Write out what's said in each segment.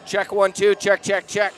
Check 1, 2, check, check, check.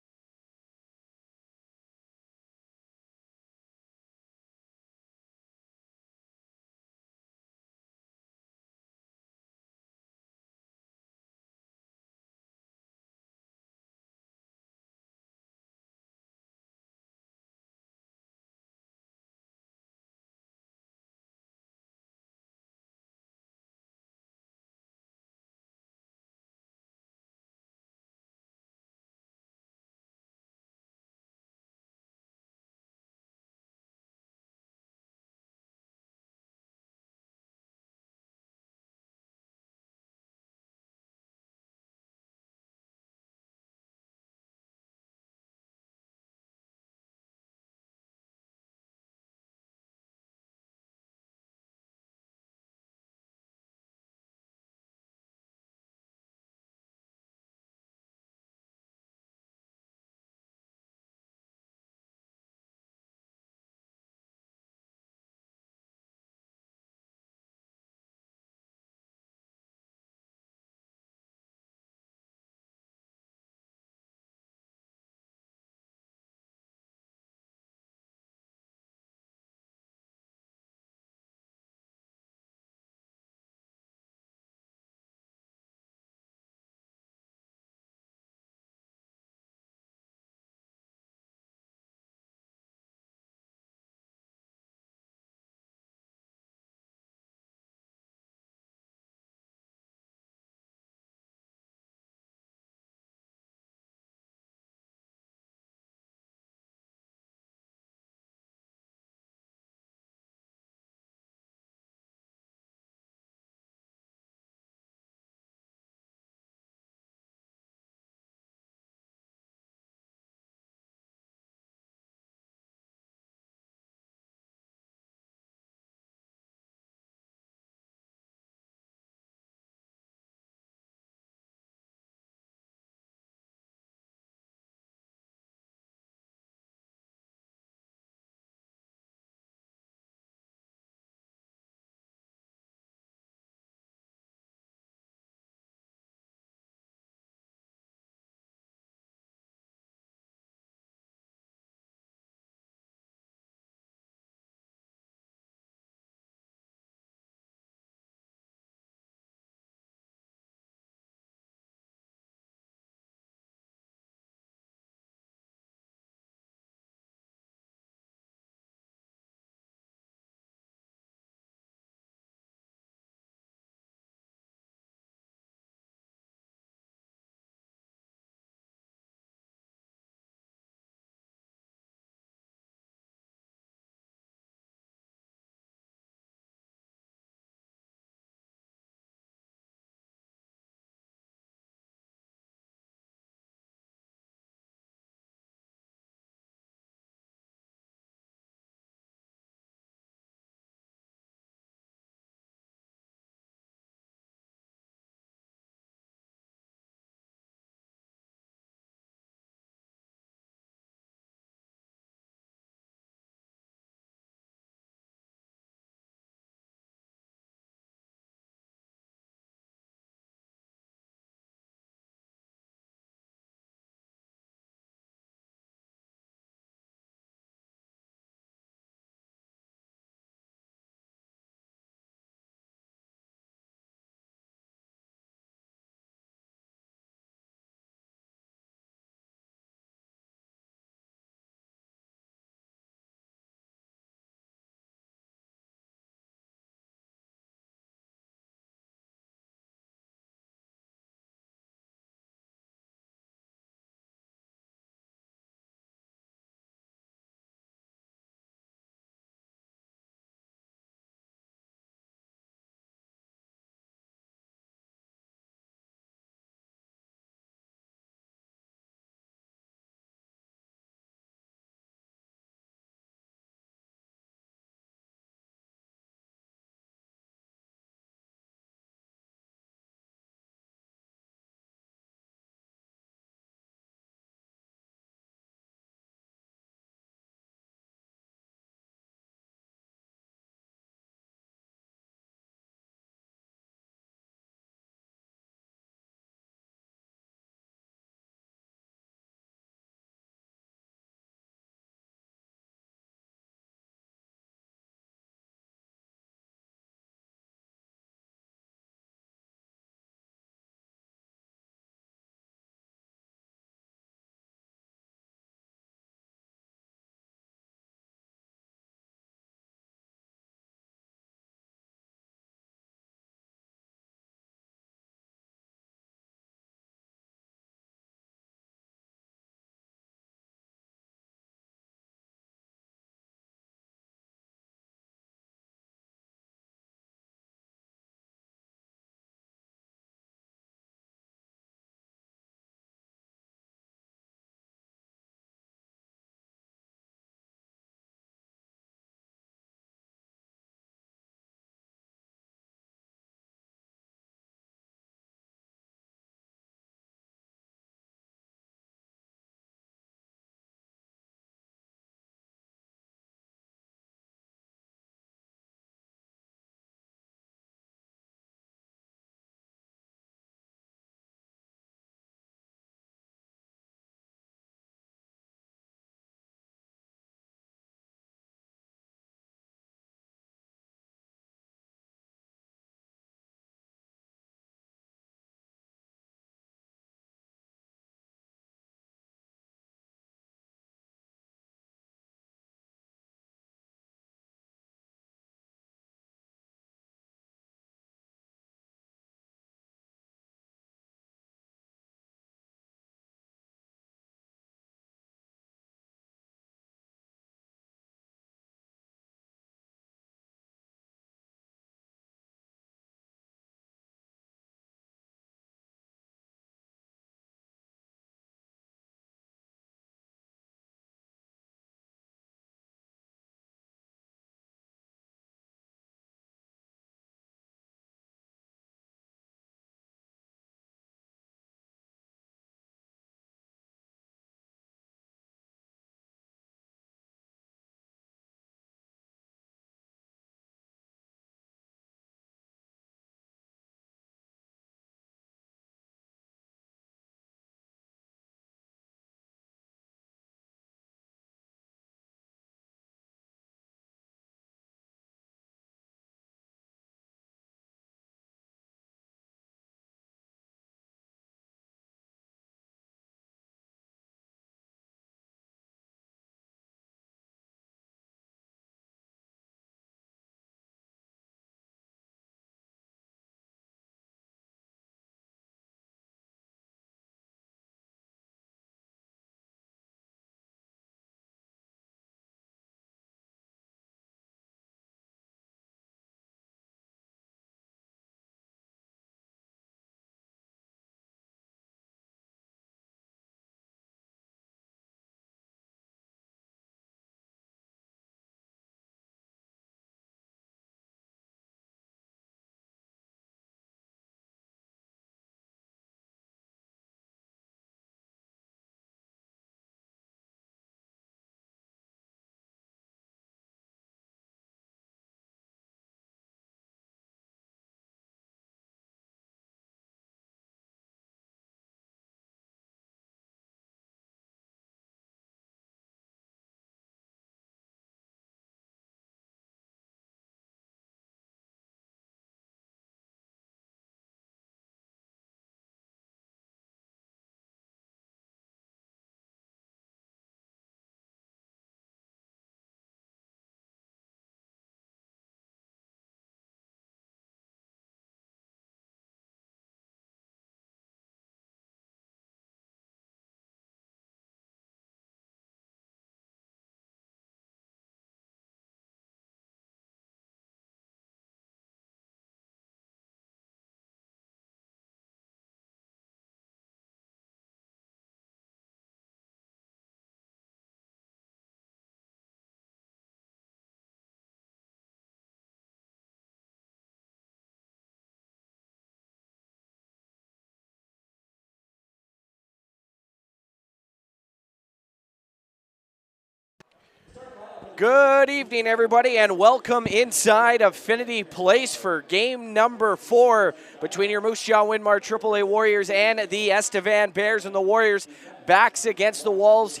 Good evening, everybody, and welcome inside Affinity Place for game number 4 between your Moose Jaw Winmar AAA Warriors and the Estevan Bears. And the Warriors backs against the walls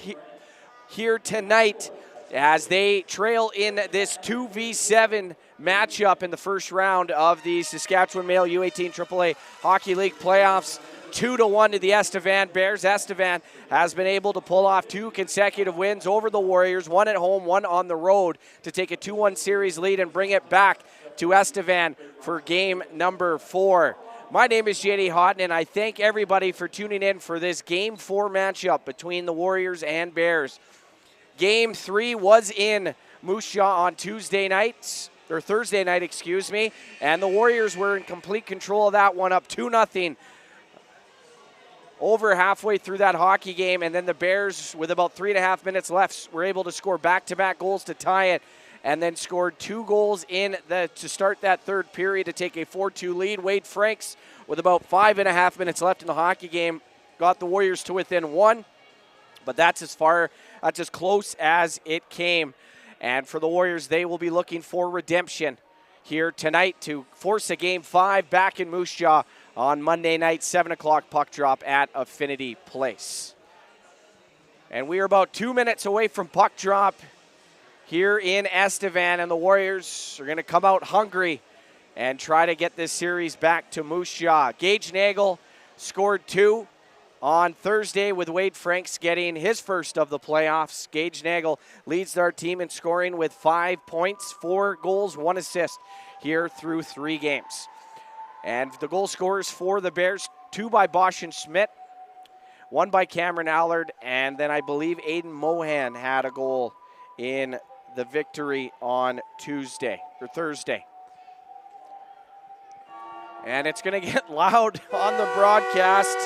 here tonight as they trail in this 2v7 matchup in the first round of the Saskatchewan Male U18 AAA Hockey League playoffs. 2-1 to the Estevan Bears. Estevan has been able to pull off 2 consecutive wins over the Warriors, 1 at home, 1 on the road, to take a 2-1 series lead and bring it back to Estevan for game number 4. My name is JD Houghton, and I thank everybody for tuning in for this game 4 matchup between the Warriors and Bears. Game 3 was in Moose Jaw on Thursday night, and the Warriors were in complete control of that one, up 2-0. Over halfway through that hockey game, and then the Bears, with about 3.5 minutes left, were able to score back-to-back goals to tie it, and then scored 2 goals to start that third period to take a 4-2 lead. Wade Franks, with about 5.5 minutes left in the hockey game, got the Warriors to within 1, but that's as close as it came. And for the Warriors, they will be looking for redemption here tonight to force a Game 5 back in Moose Jaw on Monday night, 7 o'clock puck drop at Affinity Place. And we are about 2 minutes away from puck drop here in Estevan, and the Warriors are going to come out hungry and try to get this series back to Moose Jaw. Gage Nagel scored 2 on Thursday, with Wade Franks getting his first of the playoffs. Gage Nagel leads our team in scoring with 5 points, 4 goals, 1 assist here through 3 games. And the goal scorers for the Bears, 2 by Bosch and Schmidt, 1 by Cameron Allard, and then I believe Aiden Mohan had a goal in the victory on Thursday. And it's going to get loud on the broadcast.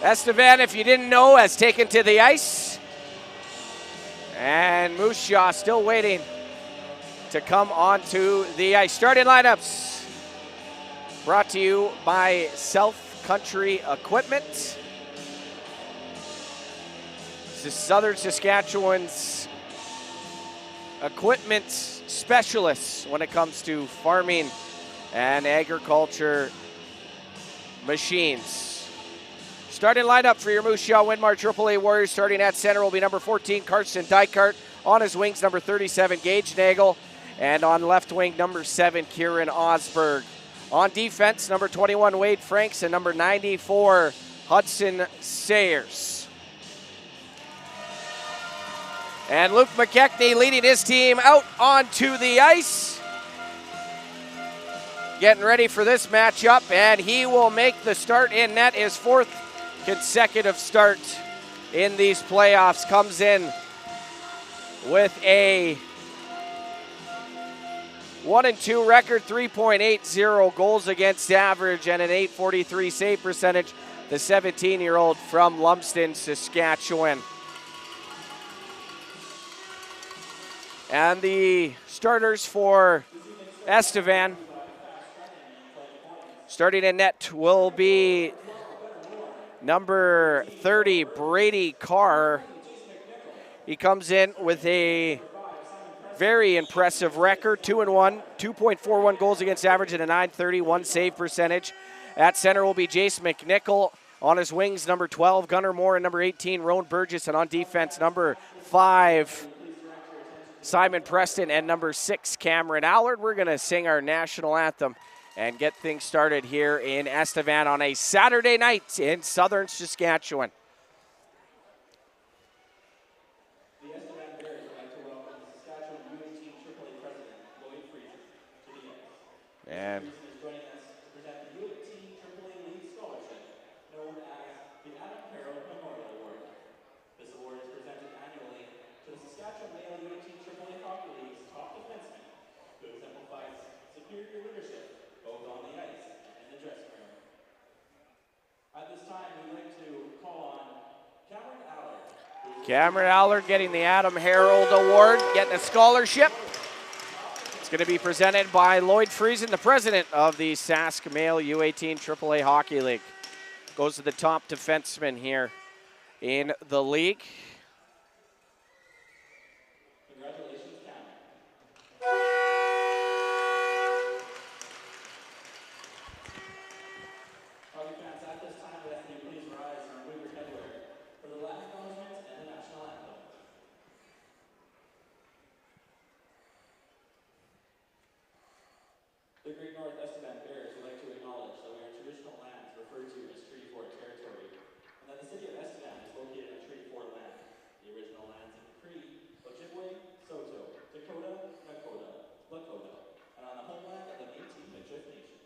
Estevan, if you didn't know, has taken to the ice. And Moose Jaw still waiting to come onto the ice. Starting lineups brought to you by South Country Equipment. This is Southern Saskatchewan's equipment specialists when it comes to farming and agriculture machines. Starting lineup for your Moose Jaw Winmar AAA Warriors, starting at center will be number 14, Karsten Dykart. On his wings, number 37, Gage Nagel. And on left wing, number 7, Kieran Osberg. On defense, number 21, Wade Franks, and number 94, Hudson Sayers. And Luke McKechnie leading his team out onto the ice. Getting ready for this matchup, and he will make the start in net, his 4th consecutive start in these playoffs. Comes in with a 1-2 record, 3.80 goals against average, and an .843 save percentage. The 17-year-old from Lumsden, Saskatchewan. And the starters for Estevan, starting in net, will be number 30, Brady Carr. He comes in with a very impressive record, 2-1, 2.41 goals against average and a .931 save percentage. At center will be Jace McNichol. On his wings, number 12, Gunnar Moore, and number 18, Roan Burgess. And on defense, number 5, Simon Preston, and number 6, Cameron Allard. We're going to sing our national anthem and get things started here in Estevan on a Saturday night in Southern Saskatchewan. The Estevan Bears would like to welcome the Saskatchewan U18 AAA president, Lloyd Freezer, to the ice. And Freezer is joining us to present the U18 AAA League Scholarship, known as the Adam Carroll Memorial Award. This award is presented annually to the Saskatchewan Male U18 AAA Hockey League's top defenseman, who exemplifies superior leadership both on the ice and in the dressing room. At this time, we'd like to call on Cameron Allard, Cameron Allard getting the Adam Harold Award, getting a scholarship. It's going to be presented by Lloyd Friesen, the president of the Sask Male U18 AAA Hockey League. Goes to the top defenseman here in the league. Congratulations, Cameron. Hockey fans, at this time, we ask that you please rise and remove your headwear for the Latin acknowledgement and the national anthem. The Great North Estevan Bears would like to acknowledge that we are traditional lands referred to as Treaty Fort territory, and that the city of Estevan is located on Treaty Fort land. The original lands of Cree, Ojibwe, Saulteaux, Dakota, Nakota, Lakota, and on the homeland of the Métis Michif Nation.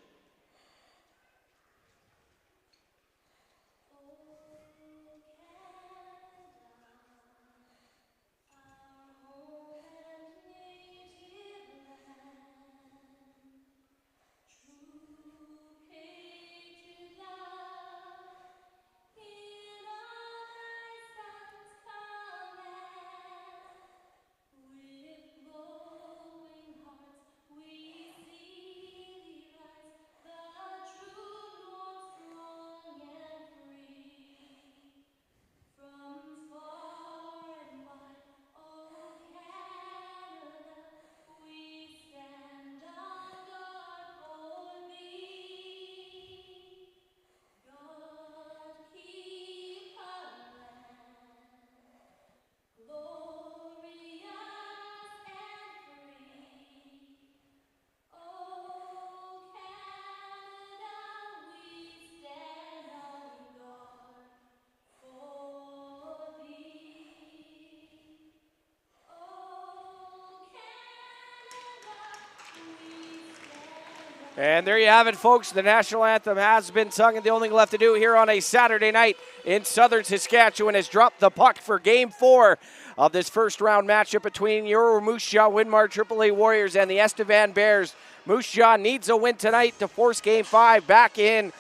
And there you have it, folks. The national anthem has been sung, and the only thing left to do here on a Saturday night in southern Saskatchewan is drop the puck for Game 4 of this first-round matchup between your Moose Jaw Winmar AAA Warriors and the Estevan Bears. Moose Jaw needs a win tonight to force Game 5 back in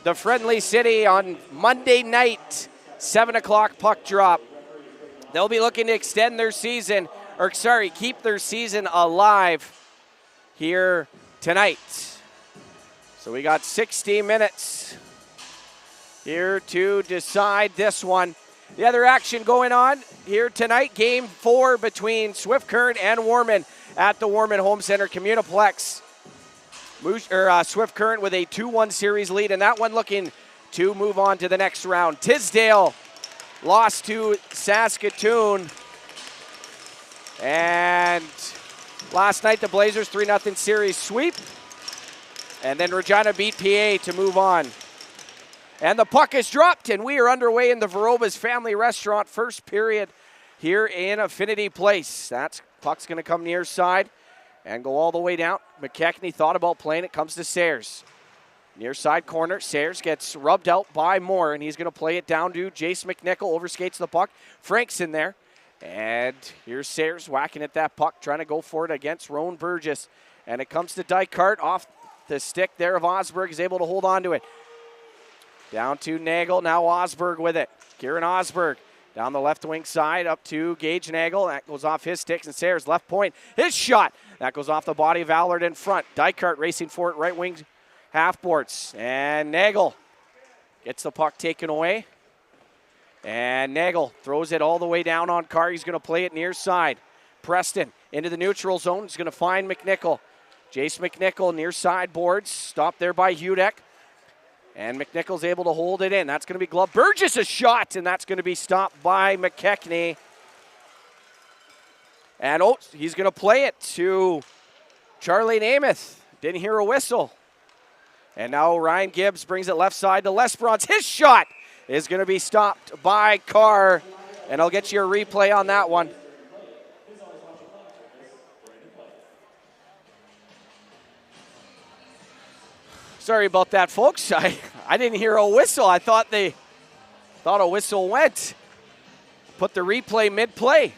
the friendly city on Monday night, 7 o'clock puck drop. They'll be looking to extend their season, keep their season alive here tonight. So we got 60 minutes here to decide this one. The other action going on here tonight, Game 4 between Swift Current and Warman at the Warman Home Center Communiplex. Swift Current with a 2-1 series lead, and that one looking to move on to the next round. Tisdale lost to Saskatoon. And last night, the Blazers 3-0 series sweep. And then Regina beat PA to move on. And the puck is dropped, and we are underway in the Veroba's Family Restaurant first period here in Affinity Place. That puck's going to come near side and go all the way down. McKechnie thought about playing it, comes to Sayers. Near side corner, Sayers gets rubbed out by Moore, and he's going to play it down to Jace McNichol, overskates the puck. Frank's in there, and here's Sayers whacking at that puck, trying to go for it against Rowan Burgess. And it comes to Dykart off the stick there of Osberg, is able to hold on to it. Down to Nagel, now Osberg with it. Kieran Osberg down the left wing side up to Gage Nagel. That goes off his sticks, and Sayers left point. His shot, that goes off the body of Allard in front. Dykart racing for it, right wing half boards. And Nagel gets the puck taken away. And Nagel throws it all the way down on Carr. He's going to play it near side. Preston into the neutral zone. He's going to find McNichol. Jace McNichol near side boards. Stopped there by Hudek. And McNichol's able to hold it in. That's going to be gloved. Burgess a shot, and that's going to be stopped by McKechnie. And he's going to play it to Charlie Namath. Didn't hear a whistle. And now Ryan Gibbs brings it left side to Lesperance. His shot is going to be stopped by Carr. And I'll get you a replay on that one. Sorry about that, folks. I didn't hear a whistle. I thought a whistle went. Put the replay mid-play.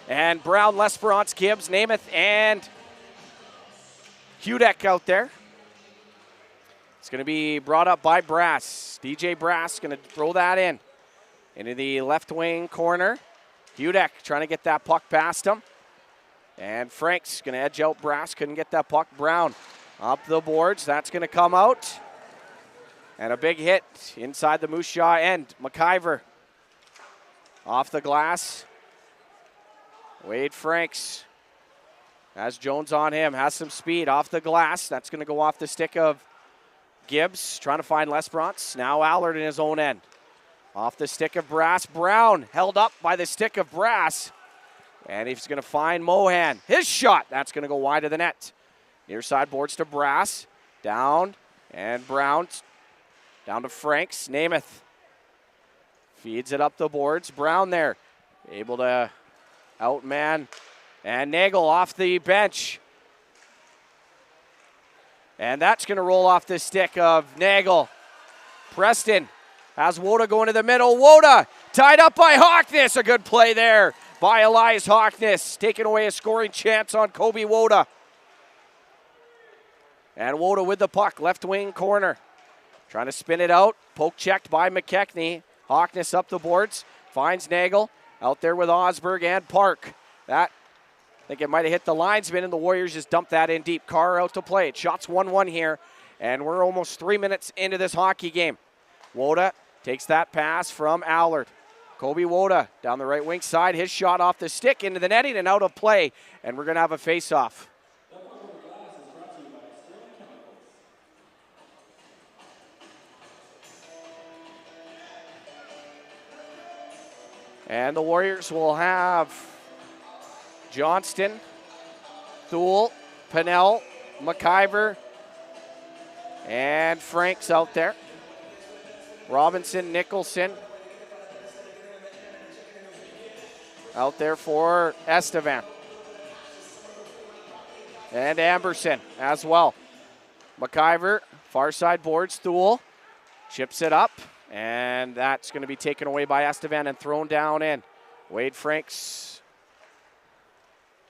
And Brown, Lesperance, Gibbs, Namath, and Hudek out there. It's going to be brought up by Brass. DJ Brass going to throw that in. Into the left wing corner. Hudek trying to get that puck past him. And Frank's going to edge out Brass. Couldn't get that puck. Brown up the boards. That's going to come out. And a big hit inside the Moose Jaw end. McIver off the glass. Wade Franks has Jones on him. Has some speed off the glass. That's going to go off the stick of Gibbs. Trying to find Lesperance. Now Allard in his own end. Off the stick of Brass. Brown held up by the stick of Brass. And he's going to find Mohan. His shot. That's going to go wide of the net. Near side boards to Brass. Down. And Brown. Down to Franks. Namath feeds it up the boards. Brown there. Able to outman. And Nagel off the bench. And that's going to roll off the stick of Nagel. Preston has Woda going to the middle. Woda tied up by Hawkness. A good play there by Elias Hawkness. Taking away a scoring chance on Kobe Woda. And Woda with the puck. Left wing corner. Trying to spin it out. Poke checked by McKechnie. Hawkness up the boards. Finds Nagel. Out there with Osberg and Park. That, I think it might have hit the linesman, and the Warriors just dumped that in deep. Carr out to play it. Shots 1-1 here. And we're almost 3 minutes into this hockey game. Woda takes that pass from Allard. Kobe Woda down the right wing side. His shot off the stick into the netting and out of play. And we're going to have a face-off. And the Warriors will have Johnston, Thule, Pennell, McIver, and Franks out there. Robinson, Nicholson out there for Estevan. And Amberson as well. McIver, far side boards, Thule, chips it up. And that's going to be taken away by Estevan and thrown down in. Wade Franks,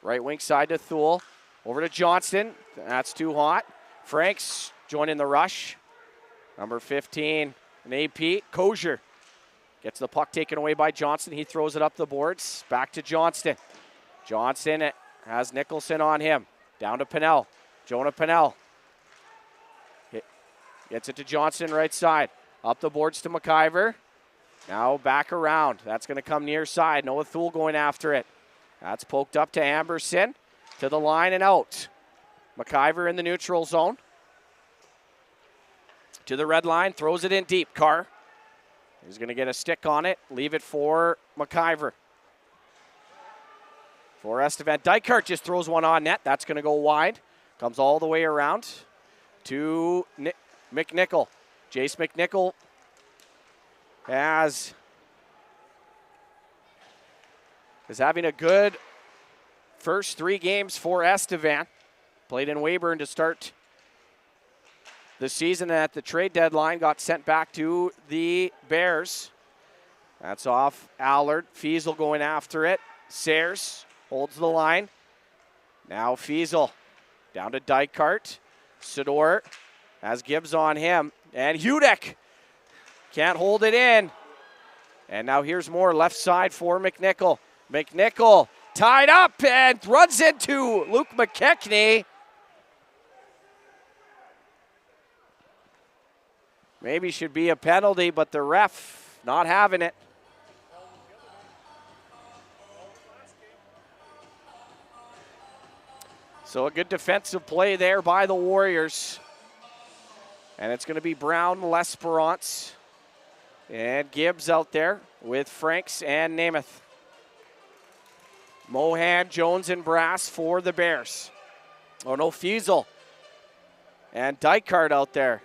right wing side to Thule. Over to Johnston. That's too hot. Franks joining the rush. Number 15, an AP. Kosier gets the puck taken away by Johnston. He throws it up the boards. Back to Johnston. Johnston has Nicholson on him. Down to Pennell. Jonah Pennell. Gets it to Johnston right side. Up the boards to McIver. Now back around. That's going to come near side. Noah Thule going after it. That's poked up to Amberson. To the line and out. McIver in the neutral zone. To the red line. Throws it in deep. Carr. He's going to get a stick on it. Leave it for McIver. For Estevan. Dykart just throws one on net. That's going to go wide. Comes all the way around to McNichol. Jace McNichol is having a good first 3 games for Estevan. Played in Weyburn to start the season, and at the trade deadline got sent back to the Bears. That's off Allard. Fiesel going after it. Sayers holds the line. Now Fiesel down to Dykart. Sador has Gibbs on him. And Hudek can't hold it in. And now here's more left side for McNichol. McNichol tied up and runs into Luke McKechnie. Maybe should be a penalty, but the ref not having it. So a good defensive play there by the Warriors. And it's going to be Brown, Lesperance, and Gibbs out there with Franks and Namath. Mohan, Jones, and Brass for the Bears. Oh no, Fiesel and Dykart out there.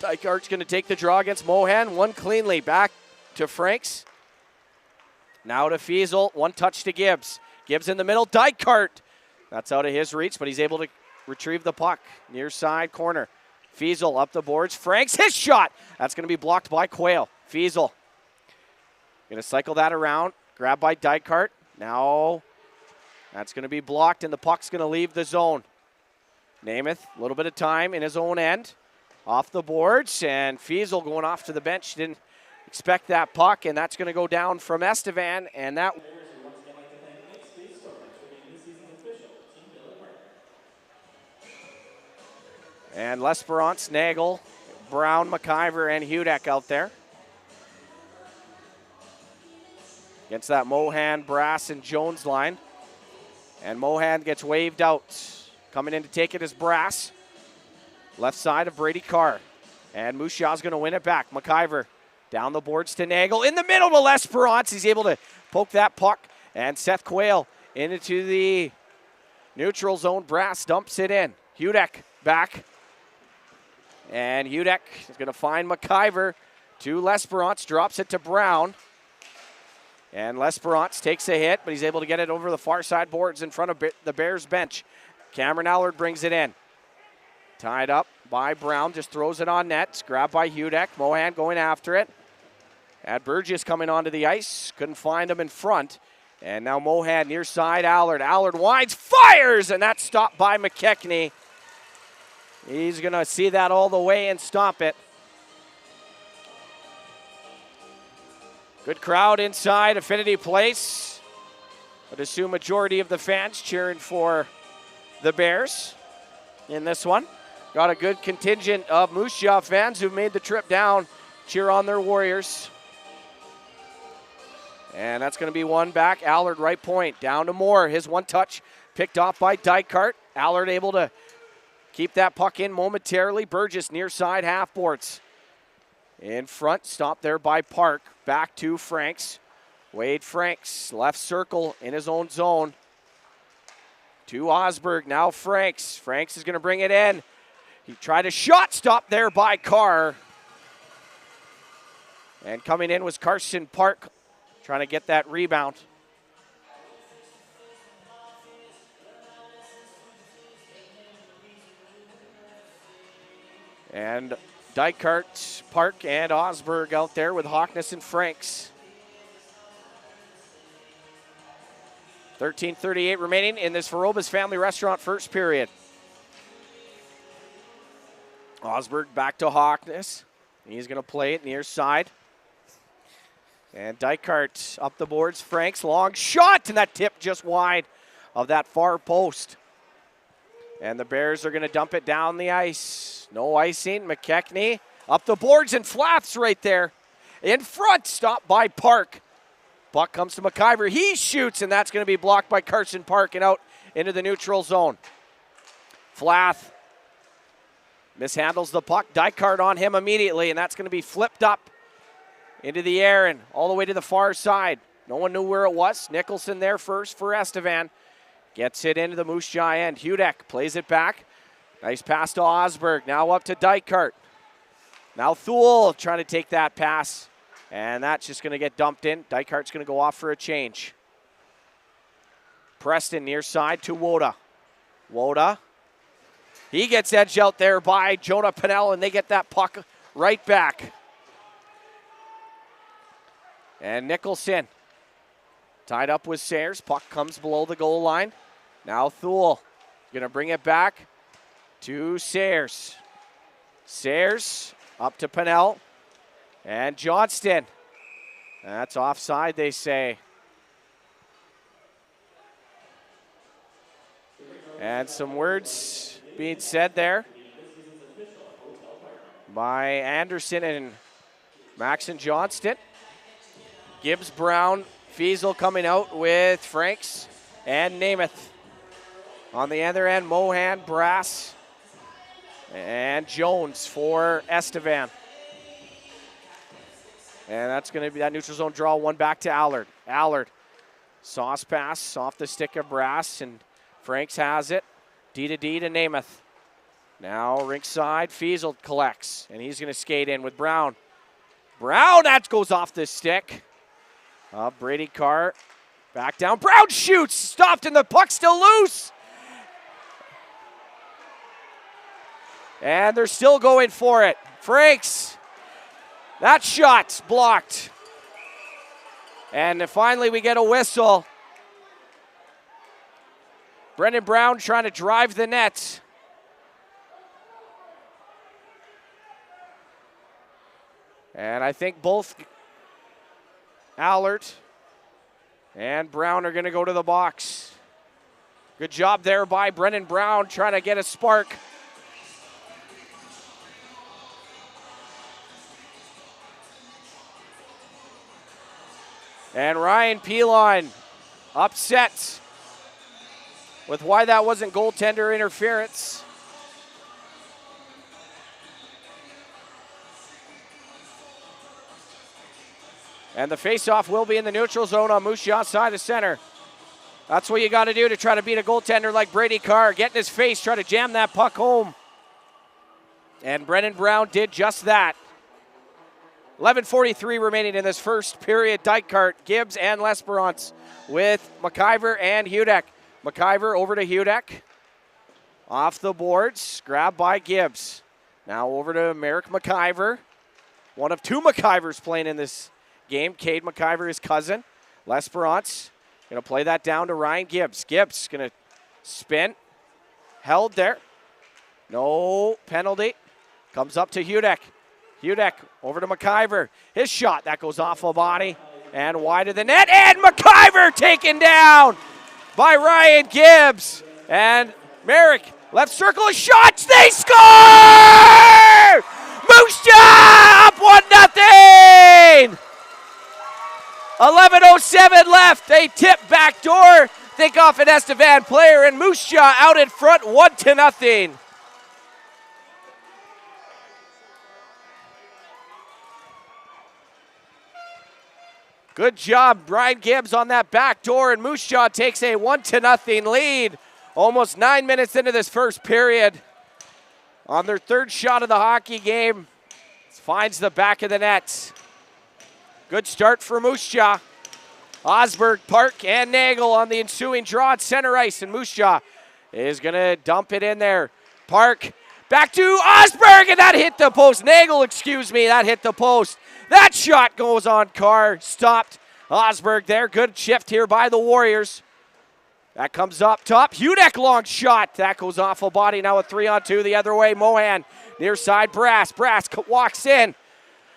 Dykart's going to take the draw against Mohan. One cleanly back to Franks. Now to Fiesel. One touch to Gibbs. Gibbs in the middle. Dykart. That's out of his reach, but he's able to retrieve the puck. Near side corner. Fiesel up the boards. Franks, his shot. That's going to be blocked by Quayle. Fiesel. Going to cycle that around. Grabbed by Dykart. Now that's going to be blocked, and the puck's going to leave the zone. Namath, a little bit of time in his own end. Off the boards, and Fiesel going off to the bench. Didn't expect that puck, and that's going to go down from Estevan, and that... And L'Esperance, Nagel, Brown, McIver, and Hudek out there. Against that Mohan, Brass, and Jones line. And Mohan gets waved out. Coming in to take it is Brass. Left side of Brady Carr. And Mushaw's going to win it back. McIver down the boards to Nagel. In the middle to L'Esperance. He's able to poke that puck. And Seth Quayle into the neutral zone. Brass dumps it in. Hudek back. And Hudek is going to find McIver to L'Esperance. Drops it to Brown. And L'Esperance takes a hit, but he's able to get it over the far side boards in front of the Bears bench. Cameron Allard brings it in. Tied up by Brown, just throws it on net. It's grabbed by Hudek. Mohan going after it. Had Burgess coming onto the ice. Couldn't find him in front. And now Mohan near side Allard. Allard winds, fires, and that's stopped by McKechnie. He's going to see that all the way and stop it. Good crowd inside Affinity Place. I'd assume majority of the fans cheering for the Bears in this one. Got a good contingent of Moose Jaw fans who've made the trip down, cheer on their Warriors. And that's going to be one back. Allard right point, down to Moore. His one touch picked off by Dykart. Allard able to keep that puck in momentarily. Burgess near side half boards. In front, stopped there by Park. Back to Franks. Wade Franks, left circle in his own zone. To Osberg, now Franks. Franks is going to bring it in. He tried a shot stop there by Carr. And coming in was Carson Park, trying to get that rebound. And Dykart, Park, and Osberg out there with Hawkness and Franks. 13:38 remaining in this Verobas Family Restaurant first period. Osberg back to Hawkness. He's going to play it near side. And Dykart up the boards. Franks, long shot, and that tip just wide of that far post. And the Bears are going to dump it down the ice. No icing. McKechnie up the boards and flaps right there. In front, stopped by Park. Puck comes to McIver. He shoots, and that's going to be blocked by Carson Park and out into the neutral zone. Flath mishandles the puck. Dykart on him immediately, and that's going to be flipped up into the air and all the way to the far side. No one knew where it was. Nicholson there first for Estevan. Gets it into the Moose Jaw end. Hudek plays it back. Nice pass to Osberg. Now up to Dykart. Now Thule trying to take that pass. And that's just going to get dumped in. Dykart's going to go off for a change. Preston near side to Woda. Woda. He gets edged out there by Jonah Pinnell, and they get that puck right back. And Nicholson tied up with Sayers. Puck comes below the goal line. Now Thule going to bring it back to Sayers. Sayers up to Pinnell. And Johnston. That's offside, they say. And some words being said there by Anderson and Max and Johnston. Gibbs, Brown, Fiesel coming out with Franks and Namath. On the other end, Mohan, Brass, and Jones for Estevan. And that's going to be that neutral zone draw. One back to Allard. Allard, sauce pass off the stick of Brass, and Franks has it. D to Namath. Now rink side, Fiesel collects, and he's going to skate in with Brown. Brown, that goes off the stick. Brady Carr back down. Brown shoots, stopped, and the puck's still loose. And they're still going for it. Franks. That shot's blocked. And finally we get a whistle. Brendan Brown trying to drive the net. And I think both Allert and Brown are going to go to the box. Good job there by Brennan Brown trying to get a spark. And Ryan Pilon upset with why that wasn't goaltender interference. And the faceoff will be in the neutral zone on Moose Jaw's side of center. That's what you got to do to try to beat a goaltender like Brady Carr. Get in his face, try to jam that puck home. And Brennan Brown did just that. 11:43 remaining in this first period. Dykart, Gibbs, and Lesperance with McIver and Hudek. McIver over to Hudek. Off the boards, grabbed by Gibbs. Now over to Merrick McIver. One of two McIvers playing in this game. Cade McIver, his cousin. Lesperance going to play that down to Ryan Gibbs. Gibbs going to spin. Held there. No penalty. Comes up to Hudek. Hudek over to McIver. His shot, that goes off a body and wide of the net. And McIver taken down by Ryan Gibbs. And Merrick, left circle of shots. They score! Moose Jaw up 1-0. 11:07 left. They tip backdoor. Think off an Estevan player, and Moose Jaw out in front 1-0. Good job, Ryan Gibbs on that back door, and Moose Jaw takes a 1-0 lead. Almost 9 minutes into this first period. On their third shot of the hockey game, finds the back of the net. Good start for Moose Jaw. Osberg, Park, and Nagel on the ensuing draw at center ice, and Moose Jaw is going to dump it in there. Park back to Osberg, and that hit the post. Nagel, excuse me, that hit the post. That shot goes on Carr. Stopped. Osberg there. Good shift here by the Warriors. That comes up top. Hudek long shot. That goes off a body. Now a 3-on-2 the other way. Mohan near side. Brass. Brass walks in.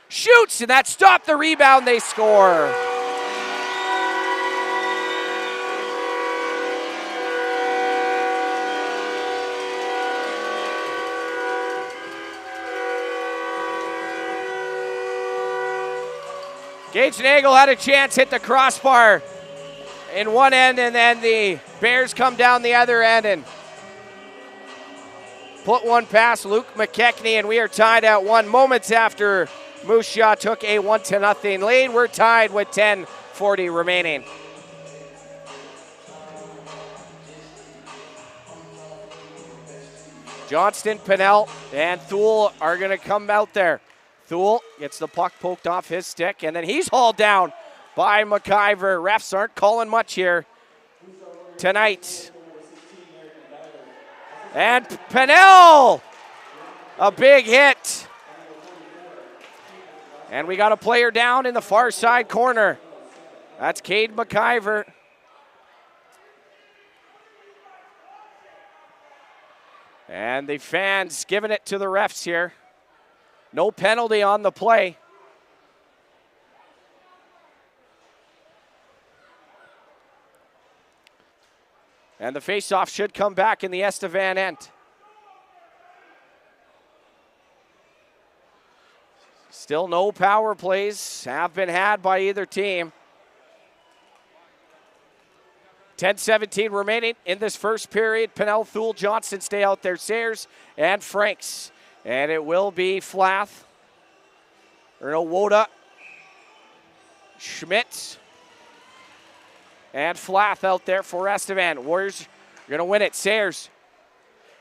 Shoots, and that stopped the rebound. They score. Gage Nagel had a chance, hit the crossbar in one end, and then the Bears come down the other end and put one past Luke McKechnie, and we are tied at 1 moments after Moose Jaw took a 1-0 lead. We're tied with 10:40 remaining. Johnston, Pinnell, and Thule are going to come out there. Thule gets the puck poked off his stick, and then he's hauled down by McIver. Refs aren't calling much here tonight. And Pinnell, a big hit. And we got a player down in the far side corner. That's Cade McIver. And the fans giving it to the refs here. No penalty on the play. And the faceoff should come back in the Estevan end. Still no power plays have been had by either team. 10:17 remaining in this first period. Pinnell, Thule, Johnson stay out there. Sayers and Franks. And it will be Flath. Or no, Woda. Schmidt. And Flath out there for Estevan. Warriors are going to win it. Sayers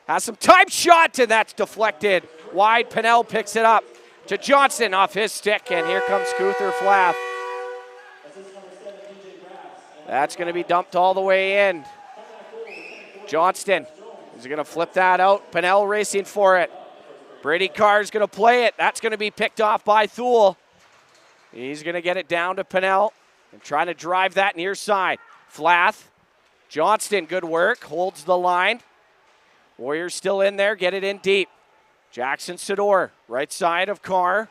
has some time shot, and that's deflected. Wide, Pinnell picks it up to Johnson off his stick, and here comes Cuther Flath. That's going to be dumped all the way in. Johnston is going to flip that out. Pinnell racing for it. Brady Carr is going to play it. That's going to be picked off by Thule. He's going to get it down to Pinnell and trying to drive that near side. Flath. Johnston, good work. Holds the line. Warriors still in there. Get it in deep. Jackson Sador, right side of Carr.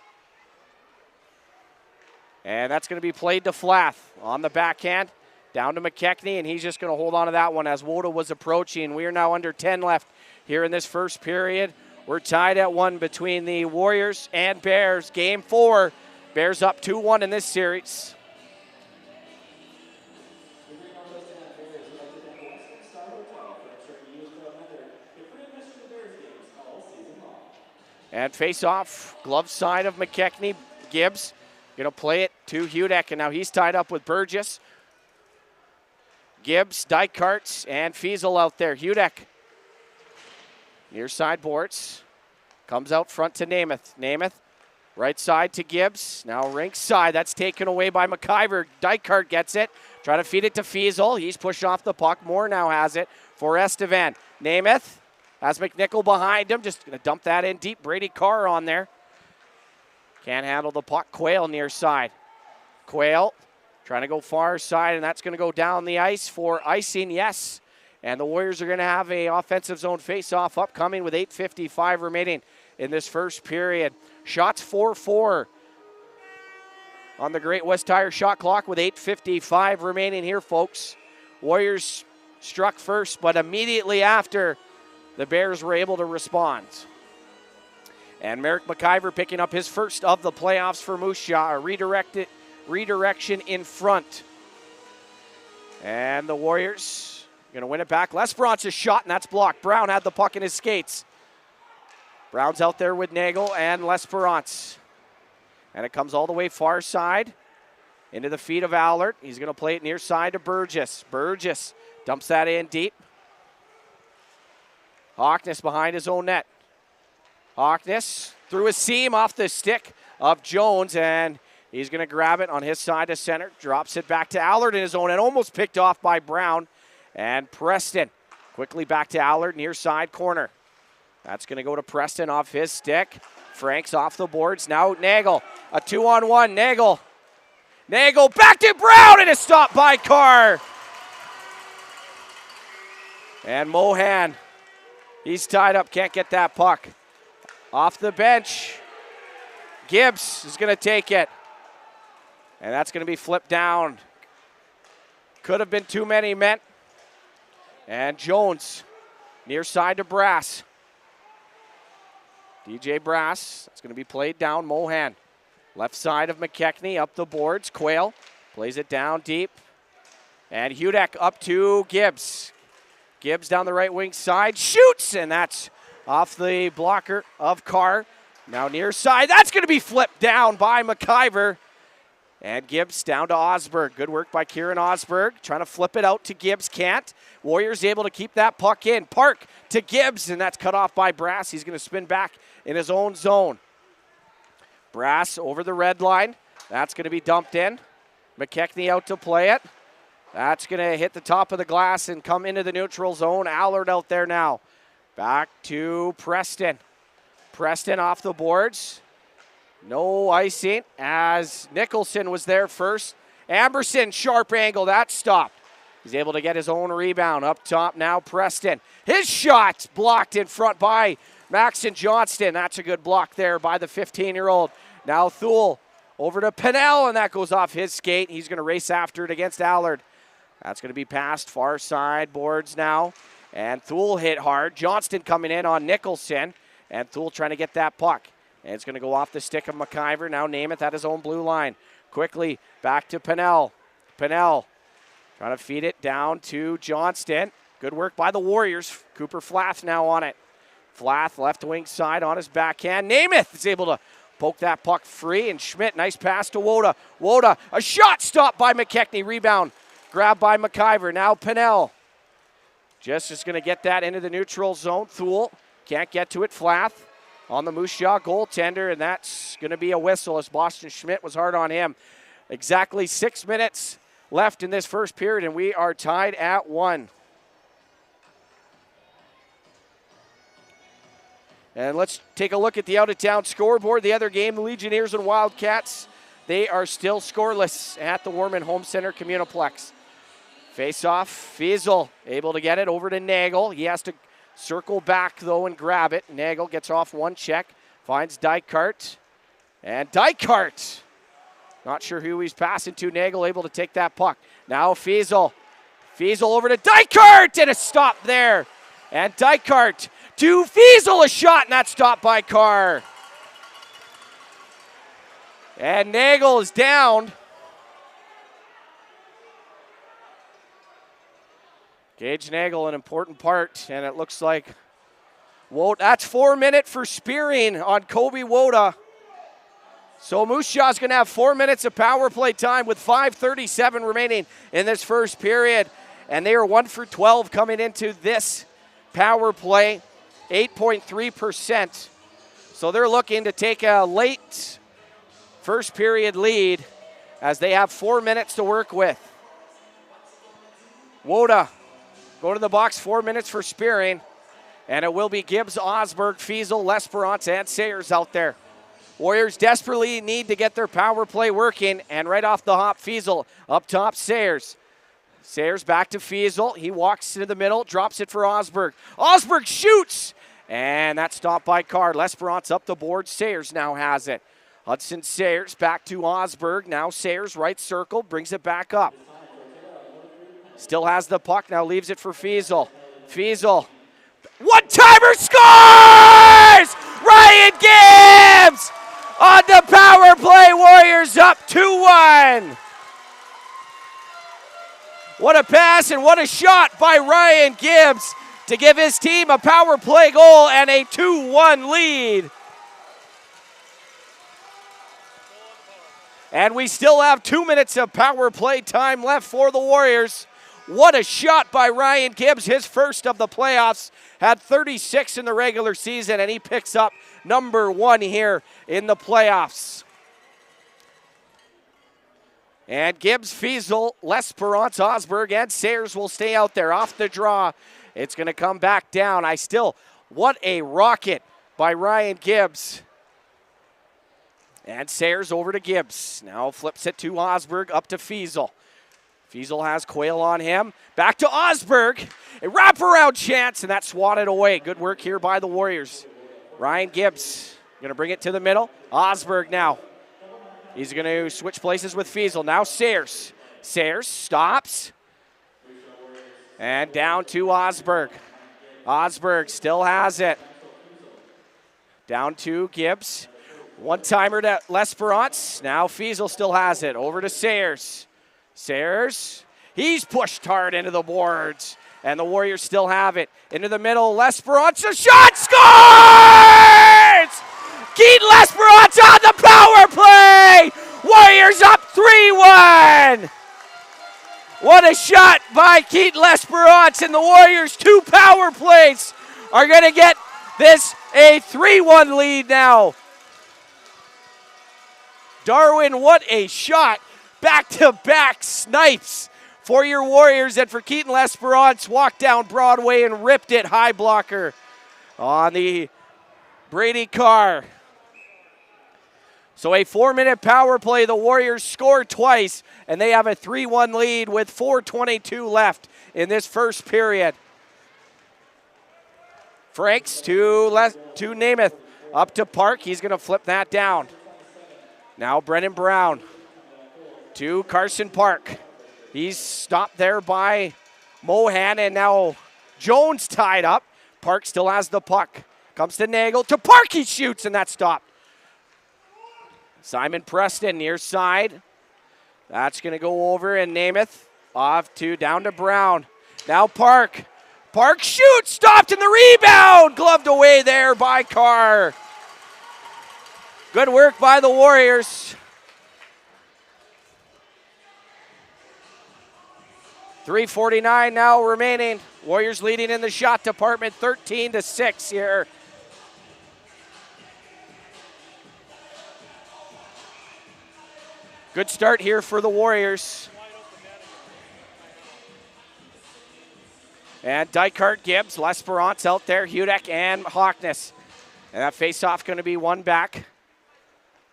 And that's going to be played to Flath on the backhand. Down to McKechnie, and he's just going to hold on to that one as Woda was approaching. We are now under 10 left here in this first period. We're tied at 1 between the Warriors and Bears. Game 4. Bears up 2-1 in this series. And face-off, glove side of McKechnie. Gibbs going to play it to Hudek, and now he's tied up with Burgess. Gibbs, Dykart, and Fiesel out there. Hudek, near side boards, comes out front to Namath. Namath, right side to Gibbs. Now rink side, that's taken away by McIver. Dykart gets it, trying to feed it to Fiesel. He's pushed off the puck. Moore now has it for Estevan. Namath has McNichol behind him, just going to dump that in deep. Brady Carr on there. Can't handle the puck. Quayle near side. Quayle trying to go far side, and that's going to go down the ice for icing, yes. And the Warriors are going to have a offensive zone face-off upcoming with 8:55 remaining in this first period. Shots 4-4 on the Great West Tire shot clock with 8:55 remaining here, folks. Warriors struck first, but immediately after, the Bears were able to respond. And Merrick McIver picking up his first of the playoffs for Moose Jaw. A redirection in front. And the Warriors going to win it back. Lesperance's shot, and that's blocked. Brown had the puck in his skates. Brown's out there with Nagel and Lesperance. And it comes all the way far side into the feet of Allard. He's going to play it near side to Burgess. Burgess dumps that in deep. Hawkness behind his own net. Hawkness through a seam off the stick of Jones, and he's going to grab it on his side to center. Drops it back to Allard in his own, and almost picked off by Brown. And Preston quickly back to Allard, near side corner. That's going to go to Preston off his stick. Frank's off the boards. Now Nagel, a 2-on-1. Nagel back to Brown, and a stop by Carr. And Mohan, he's tied up, can't get that puck. Off the bench, Gibbs is going to take it. And that's going to be flipped down. Could have been too many men. And Jones, near side to Brass. DJ Brass, it's going to be played down. Mohan, left side of McKechnie, up the boards. Quayle plays it down deep. And Hudek up to Gibbs. Gibbs down the right wing side, shoots, and that's off the blocker of Carr. Now near side, that's going to be flipped down by McIver. And Gibbs down to Osberg. Good work by Kieran Osberg. Trying to flip it out to Gibbs, can't. Warriors able to keep that puck in. Park to Gibbs, and that's cut off by Brass. He's going to spin back in his own zone. Brass over the red line. That's going to be dumped in. McKechnie out to play it. That's going to hit the top of the glass and come into the neutral zone. Allard out there now. Back to Preston. Preston off the boards. No icing as Nicholson was there first. Amberson, sharp angle, that stopped. He's able to get his own rebound. Up top now, Preston. His shot blocked in front by Maxon Johnston. That's a good block there by the 15-year-old. Now Thule over to Pennell, and that goes off his skate. He's going to race after it against Allard. That's going to be passed far side boards now. And Thule hit hard. Johnston coming in on Nicholson. And Thule trying to get that puck. And it's going to go off the stick of McIver. Now Namath at his own blue line. Quickly back to Pennell. Pennell trying to feed it down to Johnston. Good work by the Warriors. Cooper Flath now on it. Flath left wing side on his backhand. Namath is able to poke that puck free. And Schmidt, nice pass to Woda. Woda, a shot stopped by McKechnie. Rebound grabbed by McIver. Now Pennell. Just is going to get that into the neutral zone. Thule can't get to it. Flath on the Moose Jaw goaltender, and that's going to be a whistle as Boston Schmidt was hard on him. Exactly 6 minutes left in this first period, and we are tied at 1. And let's take a look at the out-of-town scoreboard. The other game, the Legionnaires and Wildcats, they are still scoreless at the Warman Home Center Communiplex. Face-off, Fiesel able to get it over to Nagel. He has to circle back, though, and grab it. Nagel gets off one check, finds Dykart. And Dykart Not sure who he's passing to. Nagel able to take that puck. Now Fiesel. Fiesel over to Dykert, and a stop there. And Dykert to Fiesel, a shot, and that's stopped by Carr. And Nagel is down. Gage Nagel, an important part, and it looks like that's 4 minutes for spearing on Kobe Woda. So Moose Jaw's going to have 4 minutes of power play time with 5:37 remaining in this first period. And they are 1 for 12 coming into this power play, 8.3%. So they're looking to take a late first period lead as they have 4 minutes to work with. Woda go to the box, 4 minutes for spearing. And it will be Gibbs, Osberg, Fiesel, L'Esperance, and Sayers out there. Warriors desperately need to get their power play working. And right off the hop, Fiesel up top, Sayers. Sayers back to Fiesel. He walks to the middle, drops it for Osberg. Osberg shoots! And that's stopped by Carr. L'Esperance up the board. Sayers now has it. Hudson Sayers back to Osberg. Now Sayers, right circle, brings it back up. Still has the puck, now leaves it for Fiesel. Fiesel, one-timer scores! Ryan Gibbs on the power play. Warriors up 2-1. What a pass and what a shot by Ryan Gibbs to give his team a power play goal and a 2-1 lead. And we still have 2 minutes of power play time left for the Warriors. What a shot by Ryan Gibbs, his first of the playoffs. Had 36 in the regular season, and he picks up number 1 here in the playoffs. And Gibbs, Fiesel, L'Esperance, Osberg, and Sayers will stay out there off the draw. It's going to come back down. What a rocket by Ryan Gibbs. And Sayers over to Gibbs. Now flips it to Osberg, up to Fiesel. Fiesel has Quayle on him. Back to Osberg. A wraparound chance, and that's swatted away. Good work here by the Warriors. Ryan Gibbs going to bring it to the middle. Osberg now. He's going to switch places with Fiesel. Now Sayers. Sayers stops. And down to Osberg. Osberg still has it. Down to Gibbs. One-timer to L'Esperance. Now Fiesel still has it. Over to Sayers. Sayers. He's pushed hard into the boards. And the Warriors still have it. Into the middle. L'Esperance. A shot. Scores! Keaton L'Esperance on the power play. Warriors up 3-1. What a shot by Keaton L'Esperance. And the Warriors' 2 power plays are going to get this a 3-1 lead now. Darwin, what a shot. Back-to-back snipes for your Warriors, and for Keaton L'Esperance, walked down Broadway and ripped it high blocker on the Brady Carr. So a 4-minute power play. The Warriors scored twice, and they have a 3-1 lead with 4:22 left in this first period. Franks to Namath. Up to Park. He's going to flip that down. Now Brennan Brown to Carson Park. He's stopped there by Mohan, and now Jones tied up. Park still has the puck. Comes to Nagel. To Park, he shoots, and that's stopped. Simon Preston near side. That's going to go over, and Namath down to Brown. Now Park. Park shoots, stopped in the rebound. Gloved away there by Carr. Good work by the Warriors. 3:49 now remaining. Warriors leading in the shot department 13-6 here. Good start here for the Warriors. And Dykert, Gibbs, L'Esperance out there, Hudek and Hawkness. And that faceoff going to be one back.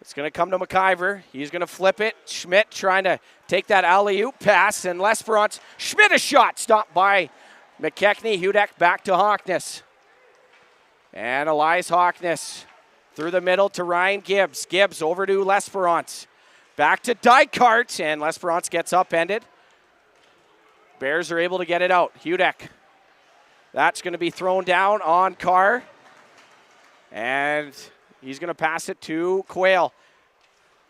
It's going to come to McIver. He's going to flip it. Schmidt trying to take that alley-oop pass, and L'Esperance. Schmidt a shot, stopped by McKechnie. Hudek back to Hawkness. And Elias Hawkness through the middle to Ryan Gibbs. Gibbs over to L'Esperance. Back to Dykart, and L'Esperance gets upended. Bears are able to get it out. Hudek. That's going to be thrown down on Carr. And he's going to pass it to Quayle.